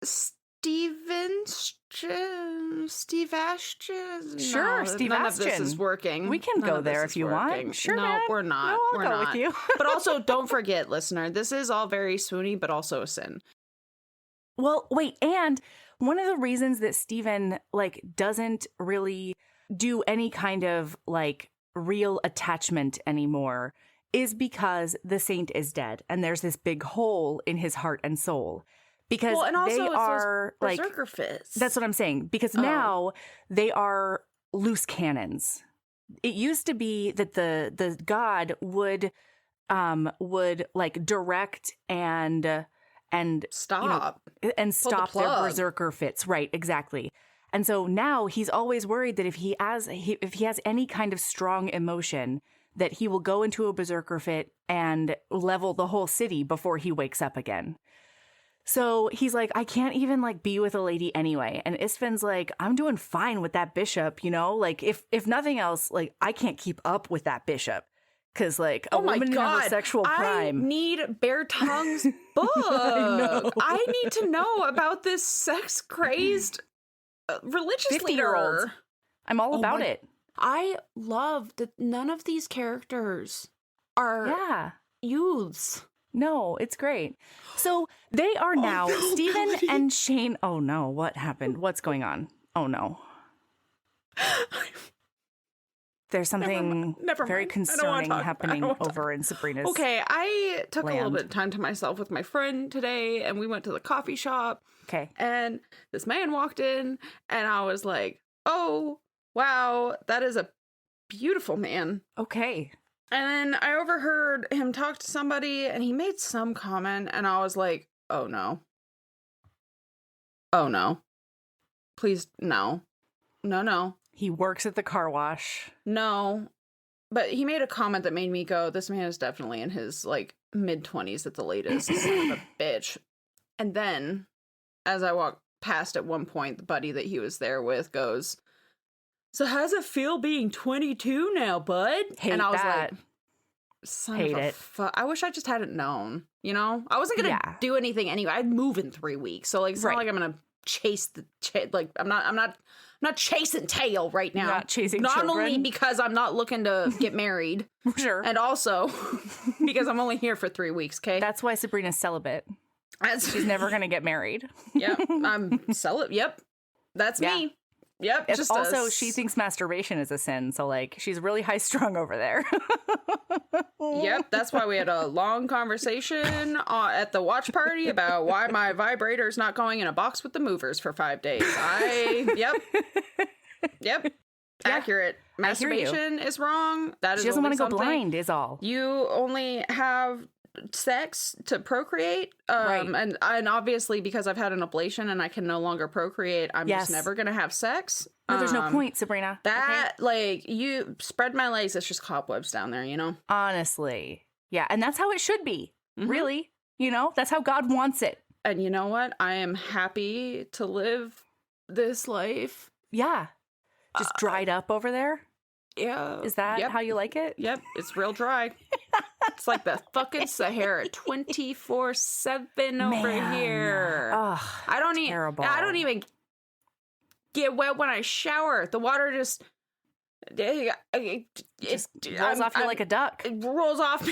Steve Ashton. Sure, No, Steve none Ashton. of this is working. We can go there if you want. Sure, no, man. we're not. No, we're I'll go not. with you. But also, don't forget, listener, this is all very swoony, but also a sin. Well, wait, and one of the reasons that Stephen like doesn't really do any kind of like real attachment anymore is because the saint is dead, and there's this big hole in his heart and soul. Because and also they it's are those like berserker fists. That's what I'm saying. Because now they are loose cannons. It used to be that the god would like direct and stop stop their berserker fits. Right, exactly. And so now he's always worried that if he has any kind of strong emotion, that he will go into a berserker fit and level the whole city before he wakes up again. So he's like, I can't even like be with a lady anyway. And Istvan's like, I'm doing fine with that bishop, you know? Like if nothing else, like I can't keep up with that bishop. Cause like a woman in her sexual prime. I need Bear Tongue's book. I need to know about this sex crazed religious 50-year-old. leader. I'm all about it. I love that none of these characters are youths. No, it's great. So they are now Stephen and Shane. Oh no, what happened? What's going on? Oh no. There's something very concerning happening over in Sabrina's. Okay, I took a little bit of time to myself with my friend today, and we went to the coffee shop. Okay. And this man walked in, and I was like, oh, wow, that is a beautiful man. Okay. And then I overheard him talk to somebody, and he made some comment, and I was like, oh no. Oh no. Please, no. No. He works at the car wash. No. But he made a comment that made me go, this man is definitely in his, like, mid-20s at the latest. Son of a bitch. And then, as I walked past at one point, the buddy that he was there with goes, "So how's it feel being 22 now, bud?" Hate and I was that. like, son Hate of a it. I wish I just hadn't known, you know? I wasn't going to do anything anyway. I'd move in 3 weeks. So, like, it's not like I'm going to chase the, like, I'm not chasing tail right now. Not chasing Not children. only because I'm not looking to get married. Sure. And also because I'm only here for 3 weeks, okay? That's why Sabrina's celibate. She's never going to get married. Yep. I'm celibate. Yep. That's me. Yep. It's just also, she thinks masturbation is a sin. So, like, she's really high strung over there. Yep. That's why we had a long conversation at the watch party about why my vibrator's not going in a box with the movers for 5 days. Yep. Accurate. Masturbation is wrong. That is she doesn't want to go something. blind, is all. You only have sex to procreate, Right. and obviously because I've had an ablation and I can no longer procreate, I'm just never gonna have sex. No, there's no point, Sabrina. That like, you spread my legs, it's just cobwebs down there, you know? Honestly. Yeah, and that's how it should be. Mm-hmm. Really. You know, that's how God wants it. And you know what? I am happy to live this life. Yeah. Just dried up over there. Yeah. Is that how you like it? Yep. It's real dry. It's like the fucking Sahara 24/7 over here. Ugh, I don't terrible. I don't even get wet when I shower. The water just rolls off you like a duck. It rolls off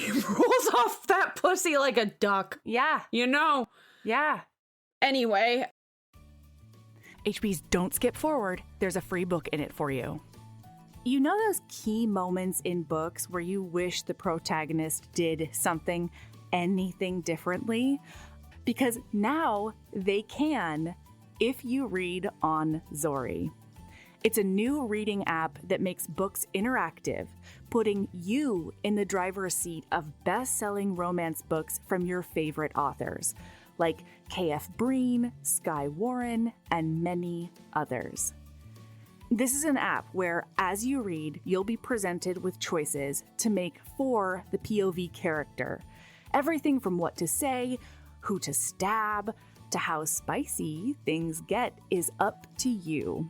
that pussy like a duck. Yeah. You know. Yeah. Anyway, HBs, don't skip forward. There's a free book in it for you. You know those key moments in books where you wish the protagonist did anything differently? Because now they can if you read on Zori. It's a new reading app that makes books interactive, putting you in the driver's seat of best-selling romance books from your favorite authors, like K.F. Breen, Skye Warren, and many others. This is an app where, as you read, you'll be presented with choices to make for the POV character. Everything from what to say, who to stab, to how spicy things get is up to you.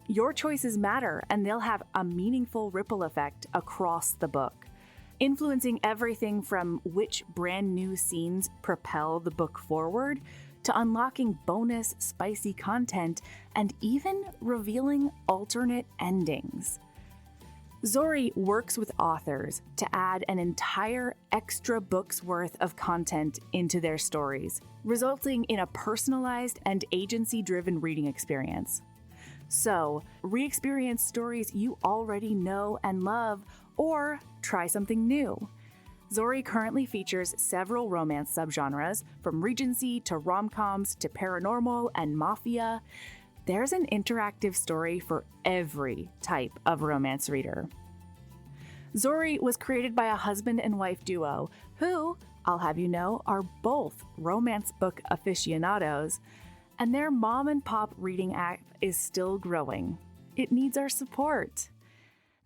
Your choices matter, and they'll have a meaningful ripple effect across the book, influencing everything from which brand new scenes propel the book forward to unlocking bonus spicy content and even revealing alternate endings. Zori works with authors to add an entire extra book's worth of content into their stories, resulting in a personalized and agency-driven reading experience. So, re-experience stories you already know and love, or try something new. Zori currently features several romance subgenres, from Regency to rom-coms to paranormal and mafia. There's an interactive story for every type of romance reader. Zori was created by a husband and wife duo who, I'll have you know, are both romance book aficionados, and their mom and pop reading app is still growing. It needs our support.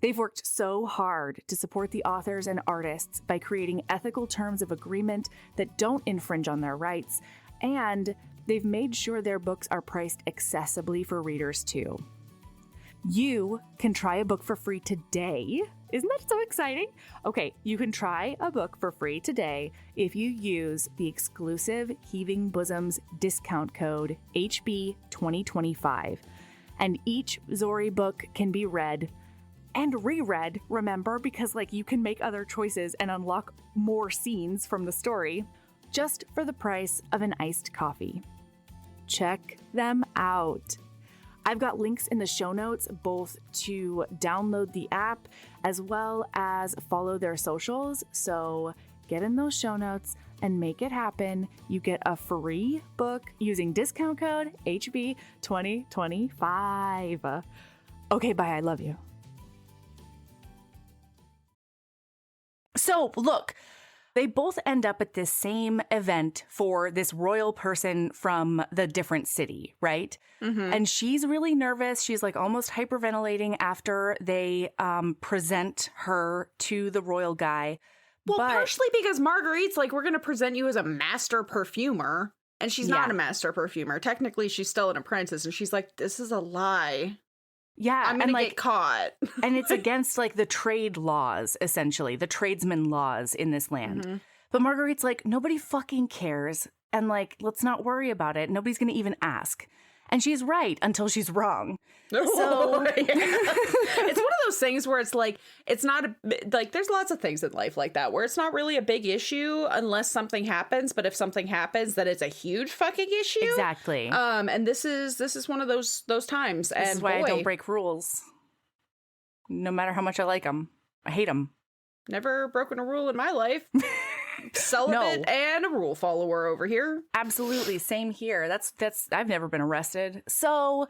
They've worked so hard to support the authors and artists by creating ethical terms of agreement that don't infringe on their rights, and they've made sure their books are priced accessibly for readers too. You can try a book for free today. Isn't that so exciting? Okay, you can try a book for free today if you use the exclusive Heaving Bosoms discount code HB2025. And each Zori book can be read and reread, remember, because you can make other choices and unlock more scenes from the story, just for the price of an iced coffee. Check them out. I've got links in the show notes, both to download the app as well as follow their socials. So get in those show notes and make it happen. You get a free book using discount code HB2025. Okay, bye. I love you. So, look, they both end up at this same event for this royal person from the different city, right? Mm-hmm. And she's really nervous. She's almost hyperventilating after they present her to the royal guy. Well, partially because Marguerite's we're going to present you as a master perfumer. And she's not a master perfumer. Technically, she's still an apprentice. And she's like, this is a lie. Yeah. I'm going to get caught. And it's against like the trade laws, essentially, the tradesman laws in this land. Mm-hmm. But Marguerite's like, nobody fucking cares. And like, let's not worry about it. Nobody's going to even ask. And she's right until she's wrong. So it's one of those things where it's like, it's not like, there's lots of things in life like that where it's not really a big issue unless something happens. But if something happens, then it's a huge fucking issue. Exactly. And this is one of those times. This is why I don't break rules. No matter how much I like them. I hate them. Never broken a rule in my life. Celibate and a rule follower over here. Absolutely. Same here. That's I've never been arrested. So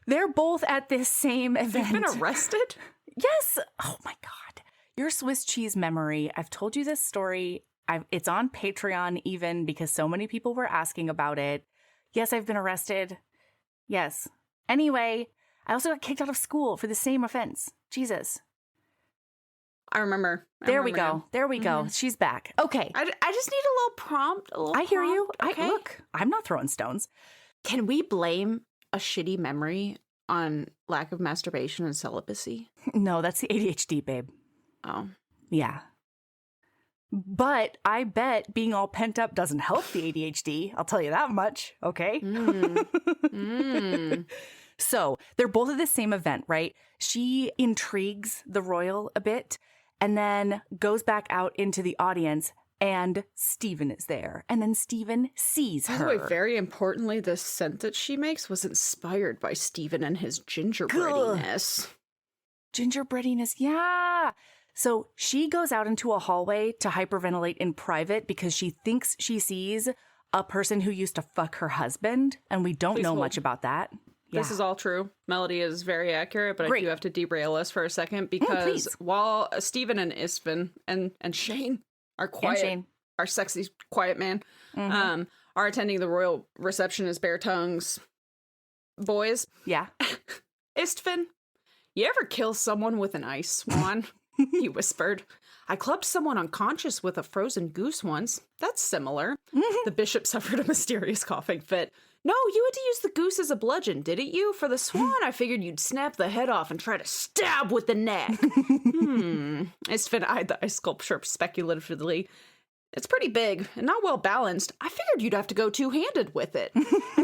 they're both at this same event. You've been arrested? Yes. Oh my God. Your Swiss cheese memory. I've told you this story. It's on Patreon even because so many people were asking about it. Yes, I've been arrested. Yes. Anyway, I also got kicked out of school for the same offense. Jesus. I remember. There we go. Now. There we go. She's back. Okay. I just need a little prompt. I hear you. Okay. Look, I'm not throwing stones. Can we blame a shitty memory on lack of masturbation and celibacy? No, that's the ADHD, babe. Oh. Yeah. But I bet being all pent up doesn't help the ADHD. I'll tell you that much. Okay. So they're both at the same event, right? She intrigues the royal a bit and then goes back out into the audience and Stephen is there. And then Stephen sees her. By the way, very importantly, the scent that she makes was inspired by Stephen and his gingerbreadiness. Gingerbreadiness, yeah. So she goes out into a hallway to hyperventilate in private because she thinks she sees a person who used to fuck her husband. And we don't know much about that. This is all true. Melody is very accurate, but I do have to derail us for a second because while Stephen and Istvan and Shane are quiet, our sexy quiet man, are attending the royal reception as bare tongues boys. Yeah. Istvan, you ever kill someone with an ice swan? He whispered. I clubbed someone unconscious with a frozen goose once. That's similar. The bishop suffered a mysterious coughing fit. No, you had to use the goose as a bludgeon, didn't you? For the swan, I figured you'd snap the head off and try to stab with the neck. Istvan eyed the ice sculpture speculatively. It's pretty big and not well balanced. I figured you'd have to go two-handed with it. I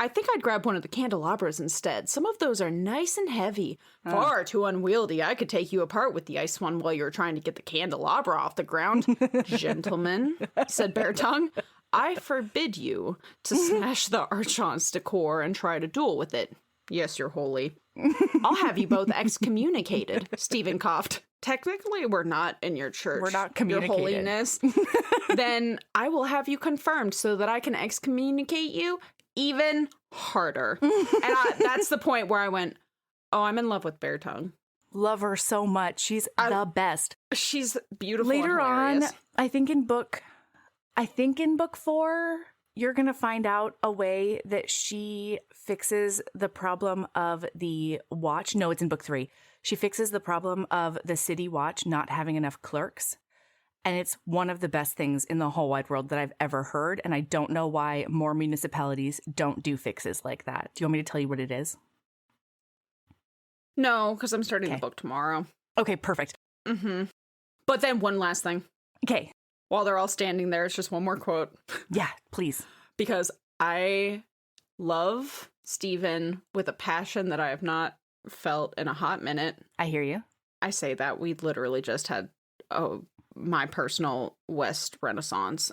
think I'd grab one of the candelabras instead. Some of those are nice and heavy. Far too unwieldy. I could take you apart with the ice one while you were trying to get the candelabra off the ground. Gentlemen, said Beartongue, I forbid you to smash the archon's decor and try to duel with it. Yes, Your Holy. I'll have you both excommunicated. Stephen coughed. Technically, we're not in your church. We're not communicated. Your Holiness. Then I will have you confirmed so that I can excommunicate you even harder. And that's the point where I went, oh, I'm in love with Beartongue. Love her so much. She's the best. She's beautiful. Later on, I think in book 4, you're going to find out a way that she fixes the problem of the watch. No, it's in book 3. She fixes the problem of the city watch not having enough clerks. And it's one of the best things in the whole wide world that I've ever heard. And I don't know why more municipalities don't do fixes like that. Do you want me to tell you what it is? No, because I'm starting the book tomorrow. Okay, perfect. But then one last thing. Okay. While they're all standing there, it's just one more quote. Yeah, please. Because I love Stephen with a passion that I have not felt in a hot minute. I hear you. I say that we literally just had my personal West Renaissance.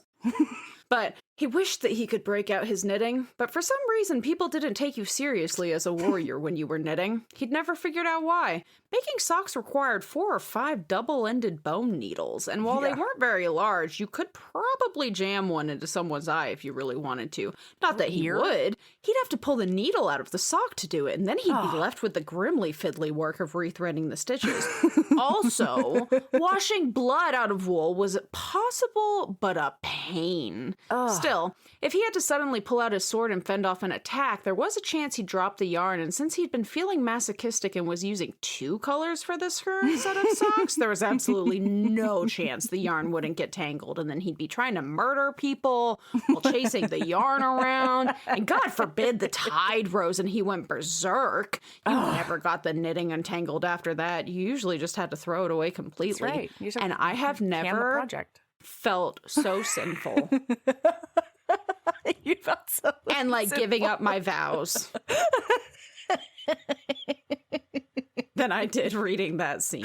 But he wished that he could break out his knitting, but for some reason people didn't take you seriously as a warrior when you were knitting. He'd never figured out why. Making socks required 4 or 5 double-ended bone needles, and while they weren't very large, you could probably jam one into someone's eye if you really wanted to. Not that he would. He'd have to pull the needle out of the sock to do it, and then he'd be left with the grimly fiddly work of rethreading the stitches. Also, washing blood out of wool was possible, but a pain. Still, if he had to suddenly pull out his sword and fend off an attack, there was a chance he'd drop the yarn, and since he'd been feeling masochistic and was using 2 colors for this current set of socks, there was absolutely no chance the yarn wouldn't get tangled. And then he'd be trying to murder people while chasing the yarn around. And God forbid the tide rose and he went berserk. You never got the knitting untangled after that. You usually just had to throw it away completely. That's right. And I have never felt so sinful. You felt so and like sinful. giving up my vows than I did reading that scene.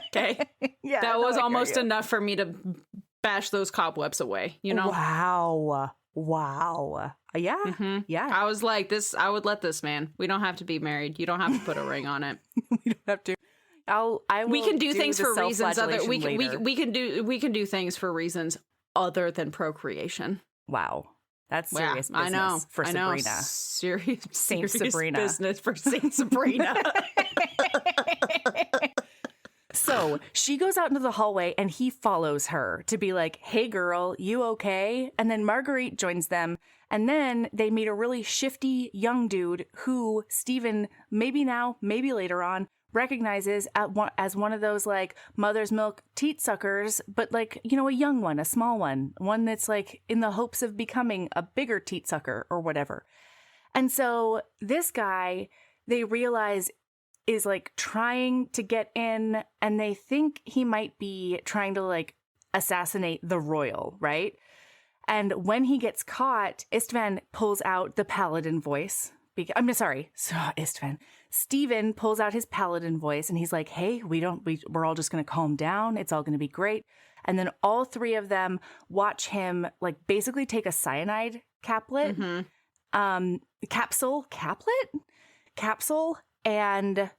Okay. Yeah, that was almost enough for me to bash those cobwebs away, you know? Wow. Yeah. Mm-hmm. Yeah. I was like, I would let this man. We don't have to be married. You don't have to put a ring on it. We don't have to. We can do things the for reasons we later. can do things for reasons other than procreation. Wow. That's serious business I know. for Sabrina. Serious Sabrina. business for Saint Sabrina. So she goes out into the hallway and he follows her to be like, hey, girl, you okay? And then Marguerite joins them. And then they meet a really shifty young dude who Stephen, maybe now, maybe later on, recognizes as one of those like mother's milk teat suckers, but like, you know, a young one, a small one that's like in the hopes of becoming a bigger teat sucker or whatever. And so this guy, they realize is like trying to get in, and they think he might be trying to like assassinate the royal, right? And when he gets caught, Istvan pulls out the Paladin voice. Stephen pulls out his Paladin voice and he's like, hey, we're all just going to calm down. It's all going to be great. And then all three of them watch him like basically take a cyanide capsule, and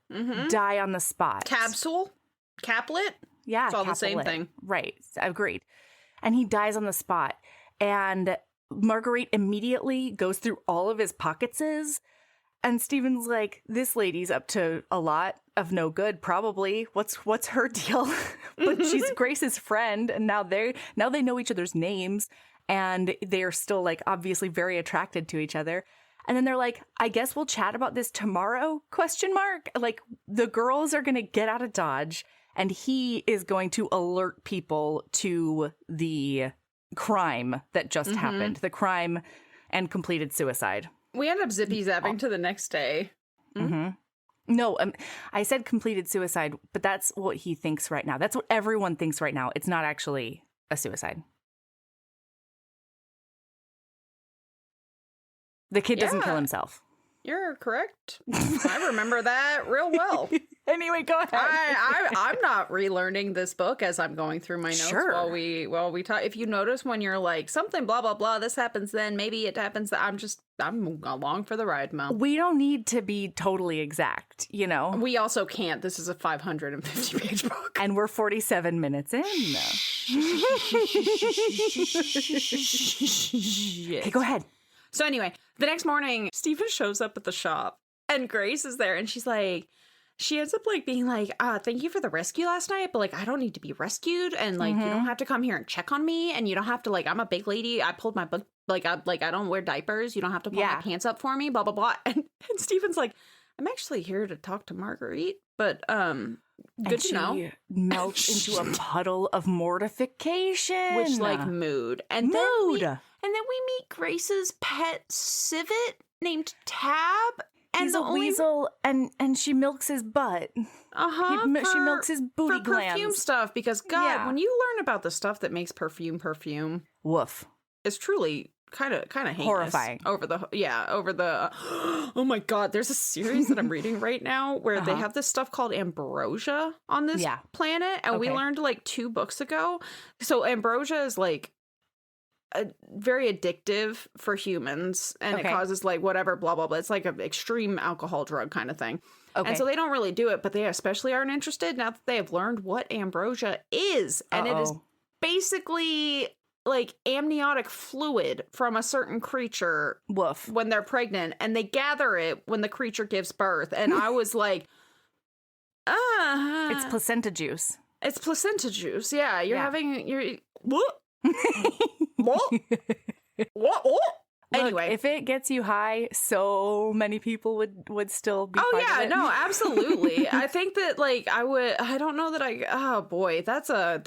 die on the spot. Caplet? Yeah. It's all the same thing. Right. Agreed. And he dies on the spot. And Marguerite immediately goes through all of his pocketses. And Stephen's like, this lady's up to a lot of no good, probably. What's her deal? But she's Grace's friend, and now they know each other's names, and they are still like obviously very attracted to each other. And then they're like, I guess we'll chat about this tomorrow? ? Like the girls are gonna get out of Dodge, and he is going to alert people to the crime that just happened, the crime and completed suicide. We end up zippy-zapping to the next day. No, I said completed suicide, but that's what he thinks right now. That's what everyone thinks right now. It's not actually a suicide. The kid doesn't kill himself. You're correct. I remember that real well. Anyway, go ahead. I'm not relearning this book as I'm going through my notes while we talk. If you notice when you're like something blah blah blah, this happens then, maybe it happens that I'm along for the ride, Mel. We don't need to be totally exact, you know. We also can't. This is a 550-page book, and we're 47 minutes in. Okay, go ahead. So anyway, the next morning, Stephen shows up at the shop and Grace is there and she ends up like being like, thank you for the rescue last night, but like, I don't need to be rescued. And like, you don't have to come here and check on me. And you don't have to like, I'm a big lady. I pulled my book. Like, I don't wear diapers. You don't have to pull my pants up for me, blah, blah, blah. And Stephen's like, I'm actually here to talk to Marguerite, but, good to know. She melts into a puddle of mortification. Which like mood. And then we meet Grace's pet civet named Tab. And he's a weasel, and she milks his butt. She milks his booty glands. Perfume stuff, because God, when you learn about the stuff that makes perfume, woof, it's truly kind of heinous. Horrifying. Over the oh my God, there's a series that I'm reading right now where they have this stuff called ambrosia on this planet, and we learned like 2 books ago. So ambrosia is like very addictive for humans, and it causes like whatever blah blah blah. It's like an extreme alcohol drug kind of thing. And so they don't really do it, but they especially aren't interested now that they have learned what ambrosia is. And it is basically like amniotic fluid from a certain creature when they're pregnant, and they gather it when the creature gives birth. And I was like, it's placenta juice. It's placenta juice. Yeah. What? Anyway, if it gets you high, so many people would still be. Oh fine with yeah, it. no, absolutely. I think that like I don't know that oh boy, that's a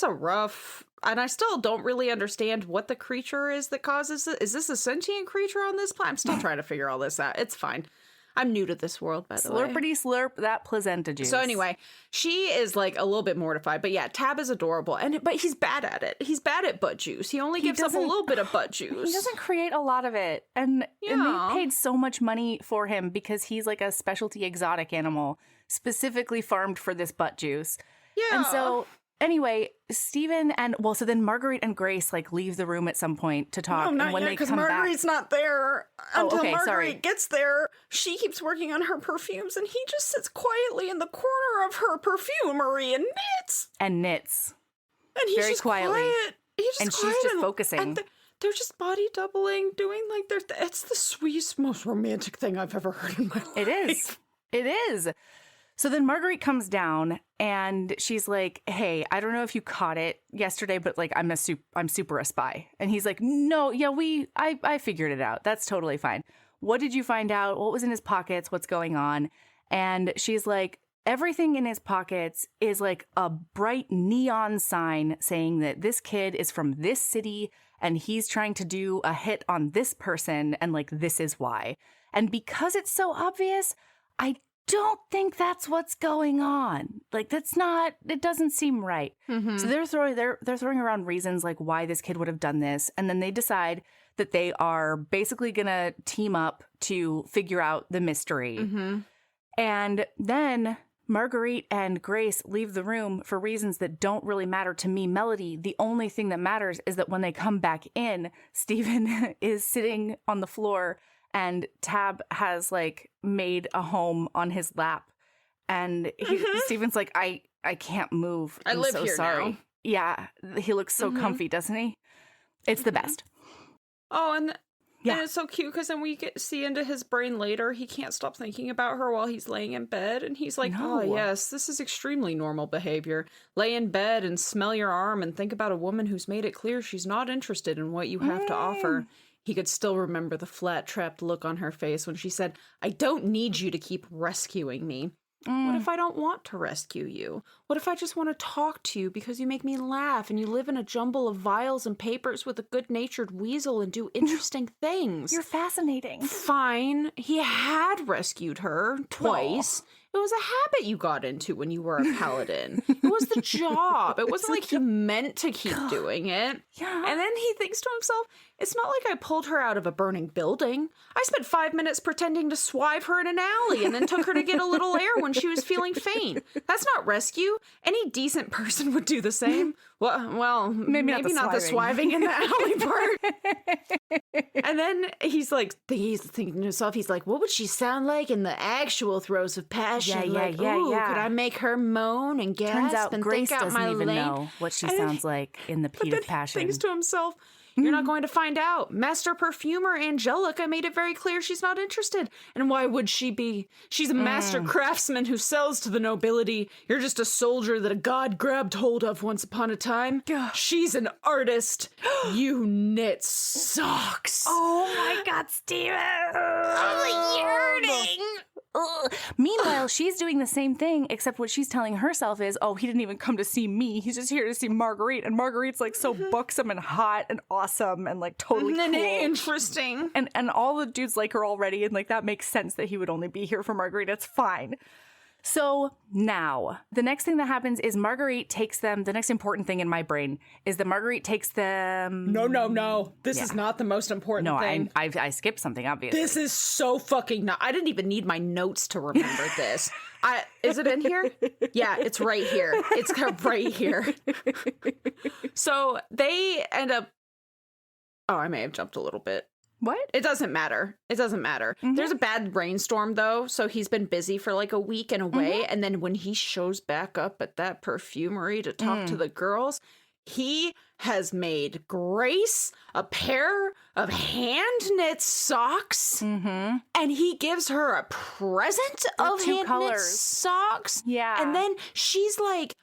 rough, and I still don't really understand what the creature is that causes it. Is this a sentient creature on this planet? I'm still trying to figure all this out. It's fine. I'm new to this world, by the way. Slurpity slurp that placenta juice. So anyway, she is like a little bit mortified, but yeah, Tab is adorable, but he's bad at it. He's bad at butt juice. He only gives up a little bit of butt juice. He doesn't create a lot of it, and they paid so much money for him because he's like a specialty exotic animal specifically farmed for this butt juice. Yeah. And so anyway, Steven so then Marguerite and Grace like leave the room at some point to talk. No, not and when yet, they because come Marguerite's not there. Until Marguerite sorry. gets there, she keeps working on her perfumes, and he just sits quietly in the corner of her perfumery and knits. And he's very just quietly. quiet. He's just quiet she's just focusing. And they're just body doubling, doing like it's the sweetest, most romantic thing I've ever heard in my life. It is. It is. So then Marguerite comes down and she's like, hey, I don't know if you caught it yesterday, but like I'm super a spy. And he's like, no, yeah, I figured it out. That's totally fine. What did you find out? What was in his pockets? What's going on? And she's like, everything in his pockets is like a bright neon sign saying that this kid is from this city and he's trying to do a hit on this person and like this is why. And because it's so obvious, I don't think that's what's going on. Like it doesn't seem right. Mm-hmm. So they're throwing around reasons like why this kid would have done this, and then they decide that they are basically gonna team up to figure out the mystery. Mm-hmm. And then Marguerite and Grace leave the room for reasons that don't really matter to me, Melody. The only thing that matters is that when they come back in, Steven is sitting on the floor and Tab has like made a home on his lap. And Steven's like, I can't move. I'm live so here sorry. now. Yeah. He looks so comfy, doesn't he? It's the best. Oh, and Yeah. it's so cute because then we see into his brain later. He can't stop thinking about her while he's laying in bed. And he's like, No. oh, yes, this is extremely normal behavior. Lay in bed and smell your arm and think about a woman who's made it clear she's not interested in what you have to offer. He could still remember the flat, trapped look on her face when she said, I don't need you to keep rescuing me. What if I don't want to rescue you? What if I just want to talk to you because you make me laugh and you live in a jumble of vials and papers with a good-natured weasel and do interesting things? You're fascinating. Fine. He had rescued her twice. It was a habit you got into when you were a paladin. It was the job. It wasn't like he meant to keep doing it. Yeah. And then he thinks to himself, it's not like I pulled her out of a burning building. I spent 5 minutes pretending to swive her in an alley and then took her to get a little air when she was feeling faint. That's not rescue. Any decent person would do the same. Well, maybe not the swiving in the alley part. And then he's thinking to himself, he's like, what would she sound like in the actual throes of passion? Yeah. Could I make her moan and gasp Turns out and Grace think out doesn't my even lane? know what she sounds like in the heat of passion. He thinks to himself, you're not going to find out. Master perfumer Angelica made it very clear she's not interested. And why would she be? She's a master craftsman who sells to the nobility. You're just a soldier that a god grabbed hold of once upon a time. She's an artist. You knit socks. Oh my God, Steven! Meanwhile, she's doing the same thing, except what she's telling herself is, oh, he didn't even come to see me. He's just here to see Marguerite. And Marguerite's like so buxom and hot and awesome and like totally cool. Interesting. And all the dudes like her already. And like that makes sense that he would only be here for Marguerite. It's fine. So now the next thing that happens is Marguerite takes them. The next important thing in my brain is that Marguerite takes them. No. This is not the most important thing. No, I skipped something, obviously. This is so fucking not. I didn't even need my notes to remember this. Is it in here? Yeah, it's right here. It's right here. So they end up. Oh, I may have jumped a little bit. What? It doesn't matter. Mm-hmm. There's a bad rainstorm, though, so he's been busy for like a week and away. And then when he shows back up at that perfumery to talk to the girls, he has made Grace a pair of hand-knit socks. Mm-hmm. And he gives her a present of hand-knit socks. Yeah. And then she's like,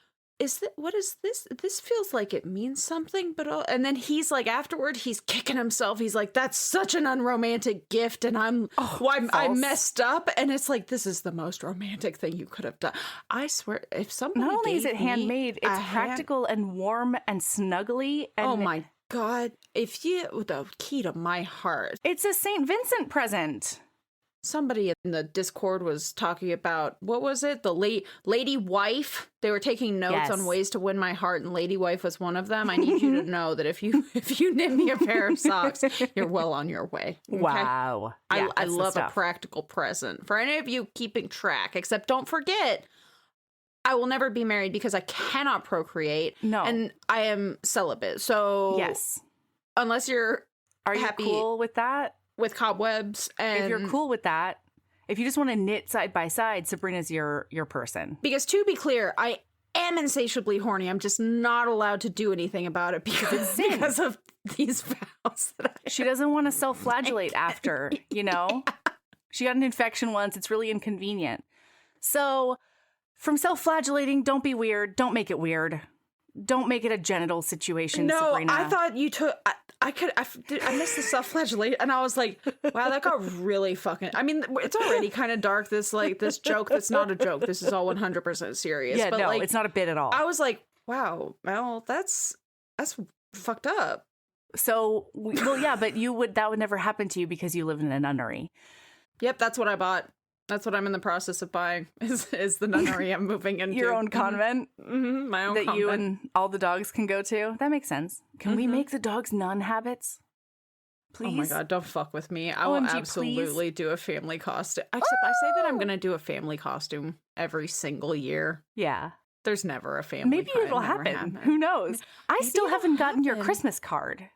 what is this? This feels like it means something, but and then he's like, afterward, he's kicking himself. He's like, that's such an unromantic gift, and I messed up. And it's like, this is the most romantic thing you could have done. I swear, if somebody Not only is it gave me handmade, it's practical and warm and snuggly. And oh my God, the key to my heart. it's a St. Vincent present. Somebody in the Discord was talking about, what was it? The Lady Wife. They were taking notes on ways to win my heart, and Lady Wife was one of them. I need you to know that if you knit me a pair of socks, you're well on your way. Okay? Wow. Yeah, I love a practical present. For any of you keeping track, except don't forget, I will never be married because I cannot procreate. No. And I am celibate. So yes. Unless you're happy cool with that? With cobwebs, and if you're cool with that, if you just want to knit side by side, Sabrina's your person. Because to be clear, I am insatiably horny. I'm just not allowed to do anything about it because of these vows that she doesn't want to self-flagellate after, you know? She got an infection once. It's really inconvenient. So from self-flagellating, don't be weird. Don't make it weird. Don't make it a genital situation, No, Sabrina. I thought you took... I missed the self-flagellate, and I was like, wow, that got really fucking... I mean, it's already kind of dark, this joke that's not a joke. This is all 100% serious. Yeah, but no, like, it's not a bit at all. I was like, wow, well, that's fucked up. So, well, yeah, but that would never happen to you because you live in a nunnery. Yep, that's what I bought. That's what I'm in the process of buying, is the nunnery I'm moving into. Your own convent? Mm-hmm, my own that convent. You and all the dogs can go to? That makes sense. Can we make the dogs nun habits? Please? Oh my God, don't fuck with me. I will OMG, absolutely do a family costume. Except I say that I'm going to do a family costume every single year. Yeah. There's never a family Maybe it'll happen. Who knows? I still haven't gotten your Christmas card.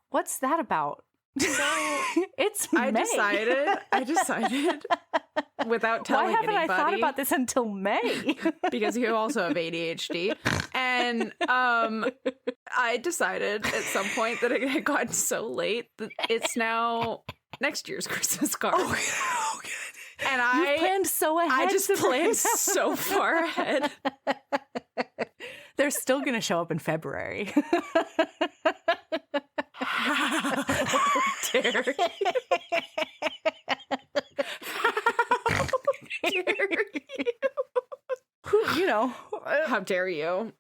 What's that about? It's May. I decided without telling anybody. Why haven't I thought about this until May? Because you also have ADHD. And I decided at some point that it had gotten so late that it's now next year's Christmas card. Oh, good. And You planned so ahead. I just planned so far ahead. They're still going to show up in February. How dare you? How dare you? You know. How dare you?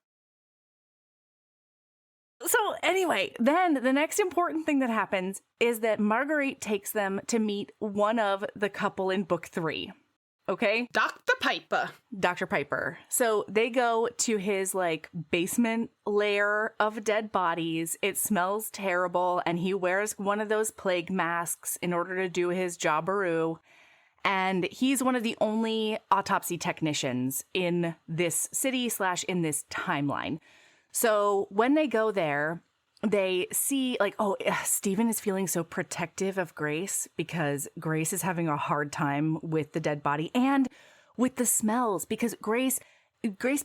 So anyway, then the next important thing that happens is that Marguerite takes them to meet one of the couple in book 3. Okay? Dr. Piper. Dr. Piper. So they go to his like basement lair of dead bodies. It smells terrible, and he wears one of those plague masks in order to do his jobberoo. And he's one of the only autopsy technicians in this city / in this timeline. So when they go there, they see like, oh, Stephen is feeling so protective of Grace because Grace is having a hard time with the dead body and with the smells, because Grace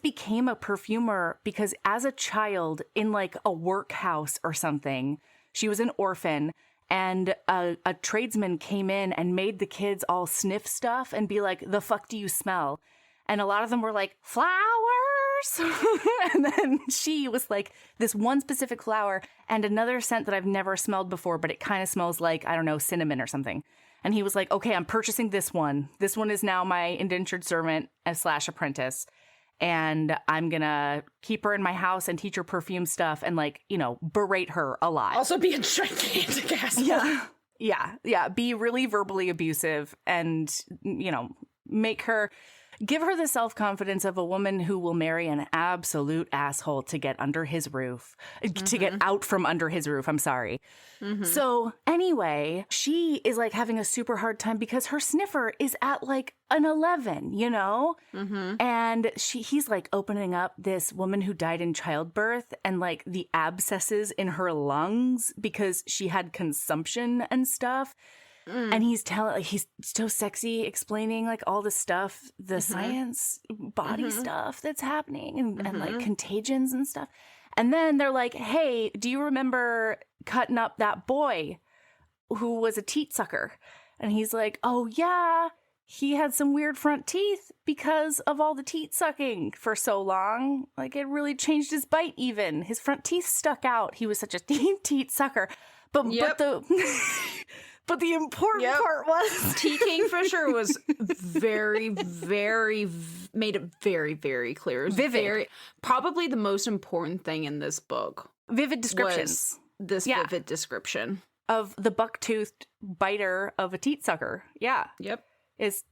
became a perfumer because as a child in like a workhouse or something, she was an orphan, and a tradesman came in and made the kids all sniff stuff and be like, the fuck do you smell? And a lot of them were like, flowers. And then she was like, this one specific flower and another scent that I've never smelled before, but it kind of smells like, I don't know, cinnamon or something. And he was like, okay, I'm purchasing this one. This one is now my indentured servant / apprentice. And I'm going to keep her in my house and teach her perfume stuff and like, you know, berate her a lot. Also be a gigantic asshole. Yeah. Be really verbally abusive and, you know, give her the self-confidence of a woman who will marry an absolute asshole to get under his roof, to get out from under his roof. I'm sorry. Mm-hmm. So anyway, she is like having a super hard time because her sniffer is at like an 11, you know? Mm-hmm. And he's like opening up this woman who died in childbirth and like the abscesses in her lungs because she had consumption and stuff. And he's so sexy explaining like all the stuff, the science body stuff that's happening and like contagions and stuff. And then they're like, hey, do you remember cutting up that boy who was a teat sucker? And he's like, oh yeah, he had some weird front teeth because of all the teat sucking for so long. Like, it really changed his bite even. His front teeth stuck out. He was such a teat sucker. But the important part was T. Kingfisher was made it very, very clear. Vivid. Probably the most important thing in this book. Vivid descriptions. Vivid description. Of the buck-toothed biter of a teat sucker. Yeah. Yep. It's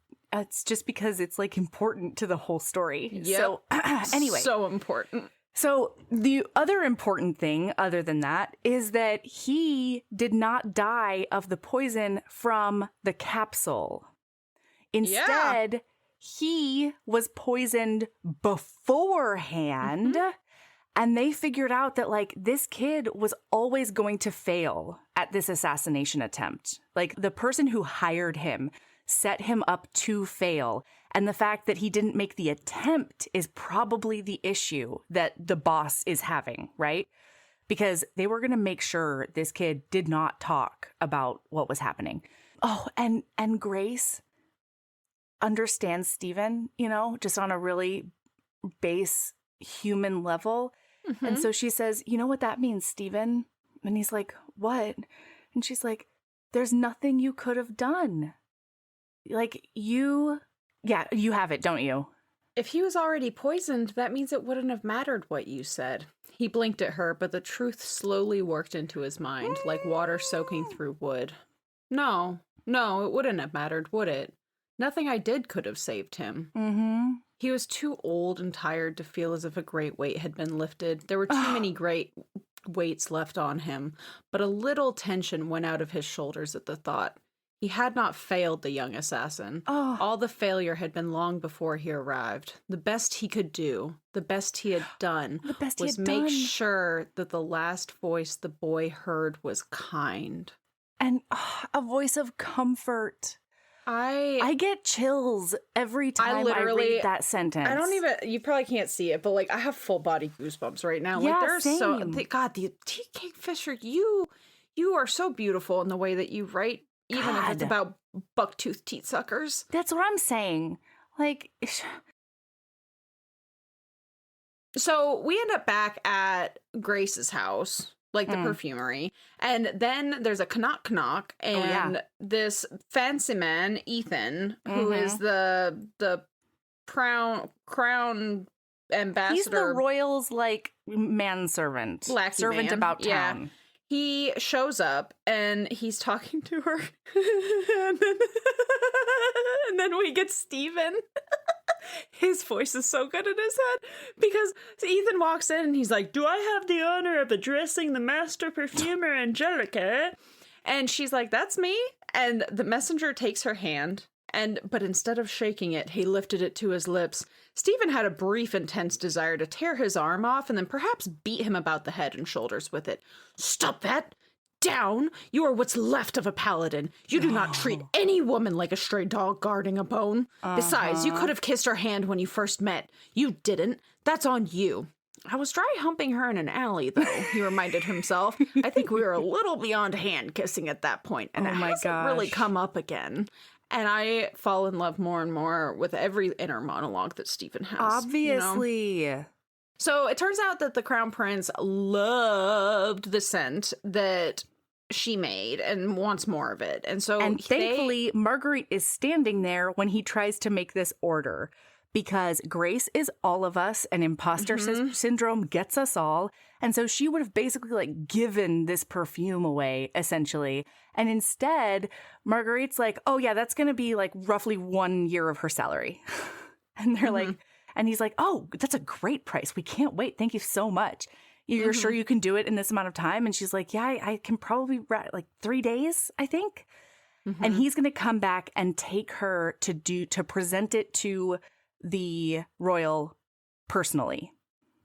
just because it's, like, important to the whole story. Yep. So, anyway. So important. So the other important thing, other than that, is that he did not die of the poison from the capsule. Instead, he was poisoned beforehand, and they figured out that, like, this kid was always going to fail at this assassination attempt. Like, the person who hired him set him up to fail. And the fact that he didn't make the attempt is probably the issue that the boss is having, right? Because they were going to make sure this kid did not talk about what was happening. Oh, and Grace understands Stephen, you know, just on a really base human level. Mm-hmm. And so she says, you know what that means, Stephen? And he's like, what? And she's like, there's nothing you could have done. Like, you have it, don't you? If he was already poisoned, that means it wouldn't have mattered what you said. He blinked at her, but the truth slowly worked into his mind, like water soaking through wood. No, it wouldn't have mattered, would it? Nothing I did could have saved him. Mm-hmm. He was too old and tired to feel as if a great weight had been lifted. There were too many great weights left on him, but a little tension went out of his shoulders at the thought. He had not failed the young assassin. Oh. All the failure had been long before he arrived. The best he could do, the best he had done, was make sure that the last voice the boy heard was kind. And a voice of comfort. I get chills every time I read that sentence. I don't even, you probably can't see it, but, like, I have full body goosebumps right now. Yeah, like, there's same. God, the T. Kingfisher, you are so beautiful in the way that you write. Even if it's about buck-toothed teat suckers. That's what I'm saying. Like, so we end up back at Grace's house, like the perfumery. And then there's a knock, and this fancy man, Ethan, who is the crown ambassador. He's the royal's, like, manservant. Servant man. about town. Yeah. He shows up and he's talking to her. and then we get Stephen. His voice is so good in his head because Ethan walks in and he's like, "Do I have the honor of addressing the master perfumer Angelica?" And she's like, "That's me." And the messenger takes her hand. But instead of shaking it, he lifted it to his lips. Stephen had a brief, intense desire to tear his arm off and then perhaps beat him about the head and shoulders with it. "Stop that! Down! You are what's left of a paladin. You do not treat any woman like a stray dog guarding a bone. Besides, you could have kissed her hand when you first met. You didn't. That's on you." I was dry humping her in an alley, though, he reminded himself. I think we were a little beyond hand kissing at that point, and it hasn't really come up again. And I fall in love more and more with every inner monologue that Stephen has. Obviously. You know? So it turns out that the Crown Prince loved the scent that she made and wants more of it. And thankfully, Marguerite is standing there when he tries to make this order. Because Grace is all of us, and imposter syndrome gets us all. And so she would have basically, like, given this perfume away, essentially. And instead, Marguerite's like, "Oh, yeah, that's going to be, like, roughly 1 year of her salary." And they're like, and he's like, "Oh, that's a great price. We can't wait. Thank you so much. You're sure you can do it in this amount of time?" And she's like, "Yeah, I can probably, like, 3 days, I think." And he's going to come back and take her to present it to the royal personally.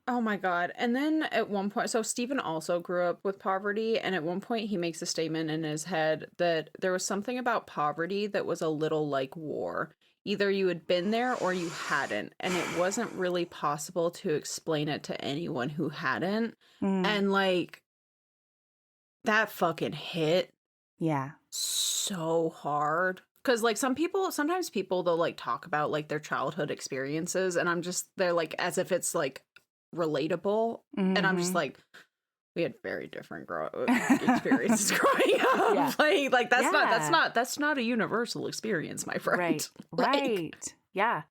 Oh my God. And then at one point, so Stephen also grew up with poverty, and at one point he makes a statement in his head that there was something about poverty that was a little like war. Either you had been there or you hadn't, and it wasn't really possible to explain it to anyone who hadn't. And, like, that fucking hit Yeah. so hard. Because, like, sometimes people, they'll, like, talk about, like, their childhood experiences, and they're, like, as if it's, like, relatable. And I'm just like, we had very different experiences growing up. Yeah. Like that's not a universal experience, my friend. Right. Like, right. Yeah.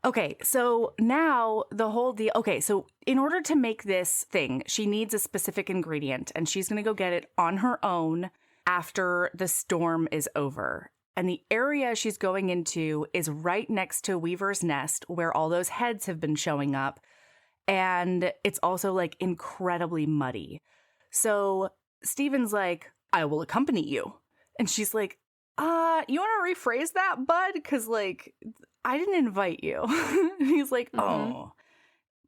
Okay, so now the whole deal. Okay, so in order to make this thing, she needs a specific ingredient, and she's going to go get it on her own after the storm is over. And the area she's going into is right next to Weaver's Nest, where all those heads have been showing up. And it's also, like, incredibly muddy. So Steven's like, I will accompany you. And she's like, you want to rephrase that, bud? Because, like, I didn't invite you. And he's like, oh,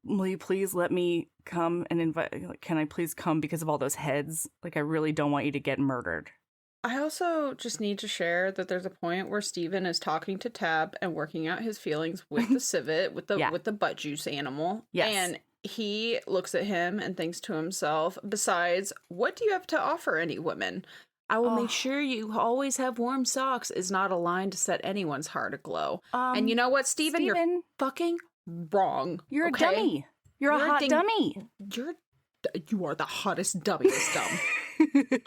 will you please let me come and invite? Like, can I please come because of all those heads? Like, I really don't want you to get murdered. I also just need to share that there's a point where Steven is talking to Tab and working out his feelings with the civet, with the butt juice animal. Yes. And he looks at him and thinks to himself, besides, what do you have to offer any women? I will make sure you always have warm socks is not a line to set anyone's heart aglow. And you know what, Steven? You're fucking wrong. You're a dummy. You're a hot dummy. You are the hottest, dummiest dumb.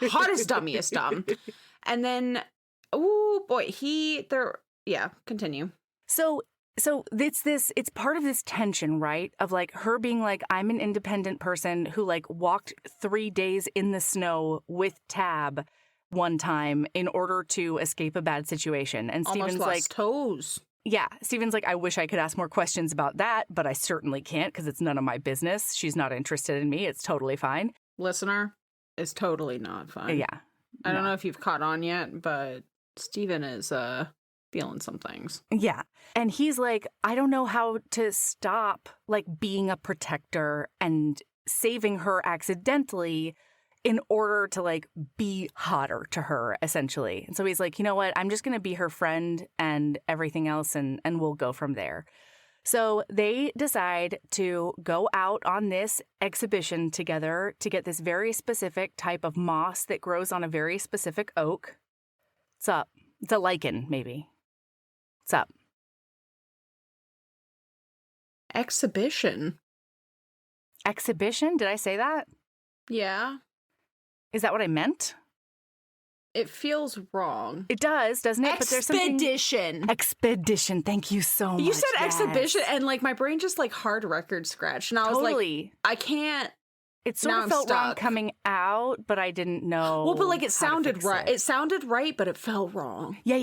Hottest, dummiest dumb. And then, oh boy, continue. So it's part of this tension, right? Of, like, her being like, I'm an independent person who, like, walked 3 days in the snow with Tab one time in order to escape a bad situation. And Steven's like, toes. Yeah. Steven's like, I wish I could ask more questions about that, but I certainly can't because it's none of my business. She's not interested in me. It's totally fine. Listener, it's totally not fine. Yeah. I don't know if you've caught on yet, but Steven is feeling some things. Yeah. And he's like, I don't know how to stop, like, being a protector and saving her accidentally in order to, like, be hotter to her, essentially. And so he's like, you know what? I'm just going to be her friend and everything else, and we'll go from there. So they decide to go out on this exhibition together to get this very specific type of moss that grows on a very specific oak. What's up? It's a lichen, maybe. What's up? Exhibition? Did I say that? Yeah. Is that what I meant? It feels wrong. It does, doesn't it? But there's something... Expedition. Thank you so much. You said exhibition, and, like, my brain just, like, hard record scratched. And I was like, I can't. It sort of felt wrong coming out, but I didn't know. Well, but, like, it sounded right. It sounded right, but it felt wrong. Yeah.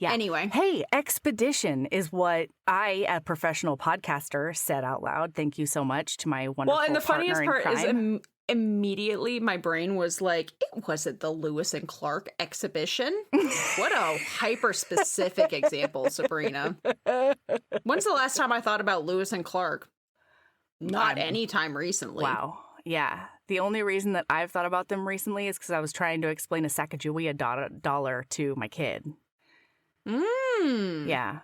Anyway. Hey, expedition is what I, a professional podcaster, said out loud. Thank you so much to my wonderful Well, and the partner funniest part crime. is immediately my brain was like, it wasn't the Lewis and Clark exhibition. What a hyper-specific example, Sabrina. When's the last time I thought about Lewis and Clark? Not any time recently. Wow. Yeah. The only reason that I've thought about them recently is because I was trying to explain a Sacagawea dollar to my kid. Yeah.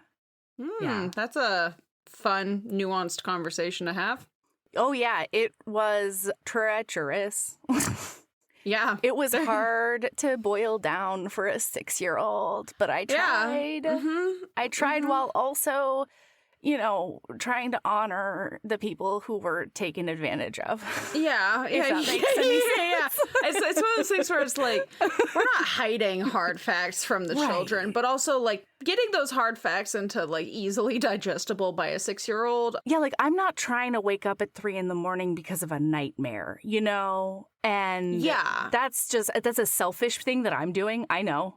Yeah. That's a fun, nuanced conversation to have. Oh, yeah. It was treacherous. Yeah. It was hard to boil down for a 6-year-old, but I tried. Yeah. I tried while also, you know, trying to honor the people who were taken advantage of. Yeah. If that makes any sense. Yeah. It's one of those things where it's like, we're not hiding hard facts from the children, but also, like, getting those hard facts into, like, easily digestible by a 6-year-old. Yeah, like, I'm not trying to wake up at 3 a.m. because of a nightmare, you know? And that's a selfish thing that I'm doing. I know.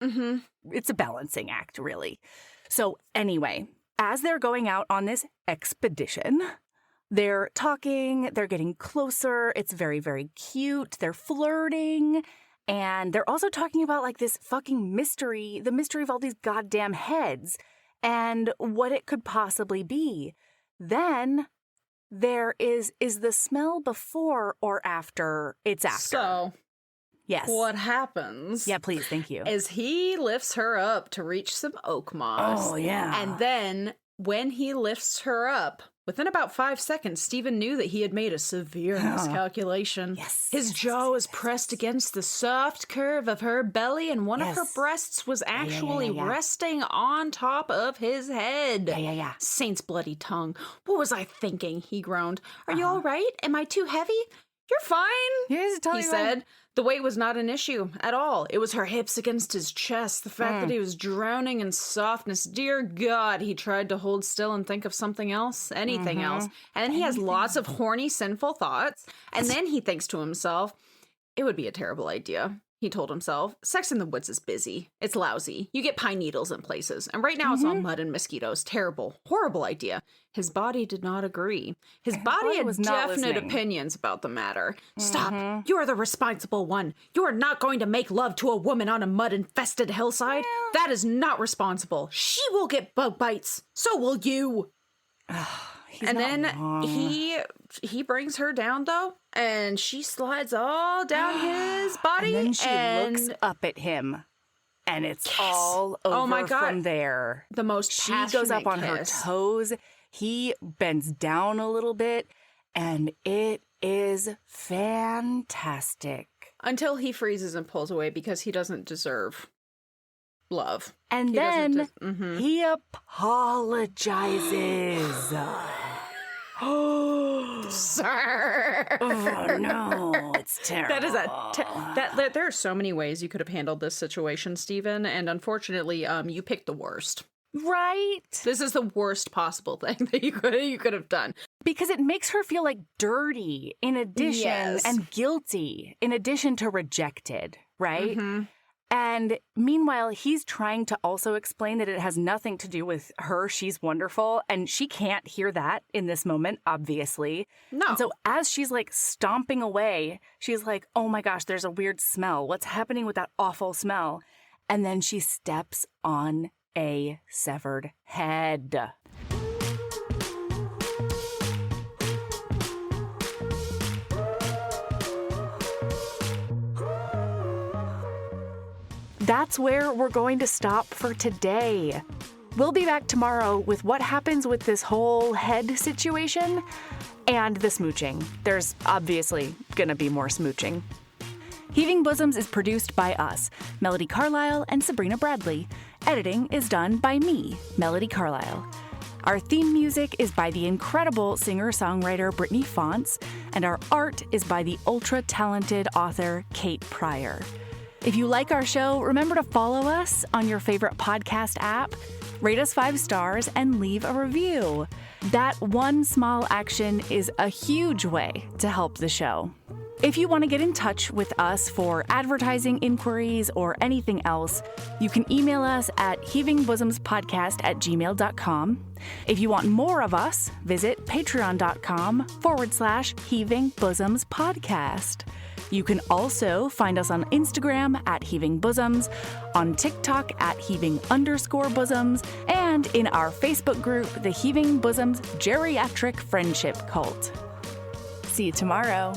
Mm-hmm. It's a balancing act, really. So anyway, as they're going out on this expedition, they're talking, they're getting closer. It's very, very cute. They're flirting. And they're also talking about, like, this fucking mystery, the mystery of all these goddamn heads and what it could possibly be. Then there is the smell before or after? It's after. So, yes. What happens? Yeah, please, thank you. Is he lifts her up to reach some oak moss. Oh, yeah. And then when he lifts her up Within about 5 seconds, Stephen knew that he had made a severe miscalculation. Yes. His jaw was pressed against the soft curve of her belly, and one of her breasts was actually resting on top of his head. Yeah. Saint's bloody tongue. What was I thinking? He groaned. Are you all right? Am I too heavy? You're fine, he said. The weight was not an issue at all. It was her hips against his chest, the fact that he was drowning in softness. Dear God, he tried to hold still and think of something else, anything else. And then he has lots of horny, sinful thoughts. And then he thinks to himself, it would be a terrible idea. He told himself, sex in the woods is busy. It's lousy. You get pine needles in places. And right now it's all mud and mosquitoes. Terrible, horrible idea. His body did not agree. His body had definite opinions about the matter. Stop. You are the responsible one. You are not going to make love to a woman on a mud-infested hillside. That is not responsible. She will get bug bites. So will you. And then he brings her down, though, and she slides all down his body. And then she looks up at him, and it's all over from there. The most She goes up on her toes. He bends down a little bit, and it is fantastic. Until he freezes and pulls away because he doesn't deserve love. And then he apologizes. Sir. Oh no, it's terrible. That is there are so many ways you could have handled this situation, Stephen, and unfortunately, you picked the worst. Right? This is the worst possible thing that you could have done. Because it makes her feel like dirty in addition and guilty in addition to rejected, right? And meanwhile, he's trying to also explain that it has nothing to do with her. She's wonderful. And she can't hear that in this moment, obviously. No. And so as she's like stomping away, she's like, oh my gosh, there's a weird smell. What's happening with that awful smell? And then she steps on a severed head. That's where we're going to stop for today. We'll be back tomorrow with what happens with this whole head situation and the smooching. There's obviously gonna be more smooching. Heaving Bosoms is produced by us, Melody Carlisle and Sabrina Bradley. Editing is done by me, Melody Carlisle. Our theme music is by the incredible singer-songwriter Brittany Fonts, and our art is by the ultra-talented author Kate Pryor. If you like our show, remember to follow us on your favorite podcast app, rate us 5 stars, and leave a review. That one small action is a huge way to help the show. If you want to get in touch with us for advertising inquiries or anything else, you can email us at heavingbosomspodcast@gmail.com. If you want more of us, visit patreon.com/heavingbosomspodcast. You can also find us on Instagram at Heaving Bosoms, on TikTok at Heaving_Bosoms, and in our Facebook group, the Heaving Bosoms Geriatric Friendship Cult. See you tomorrow.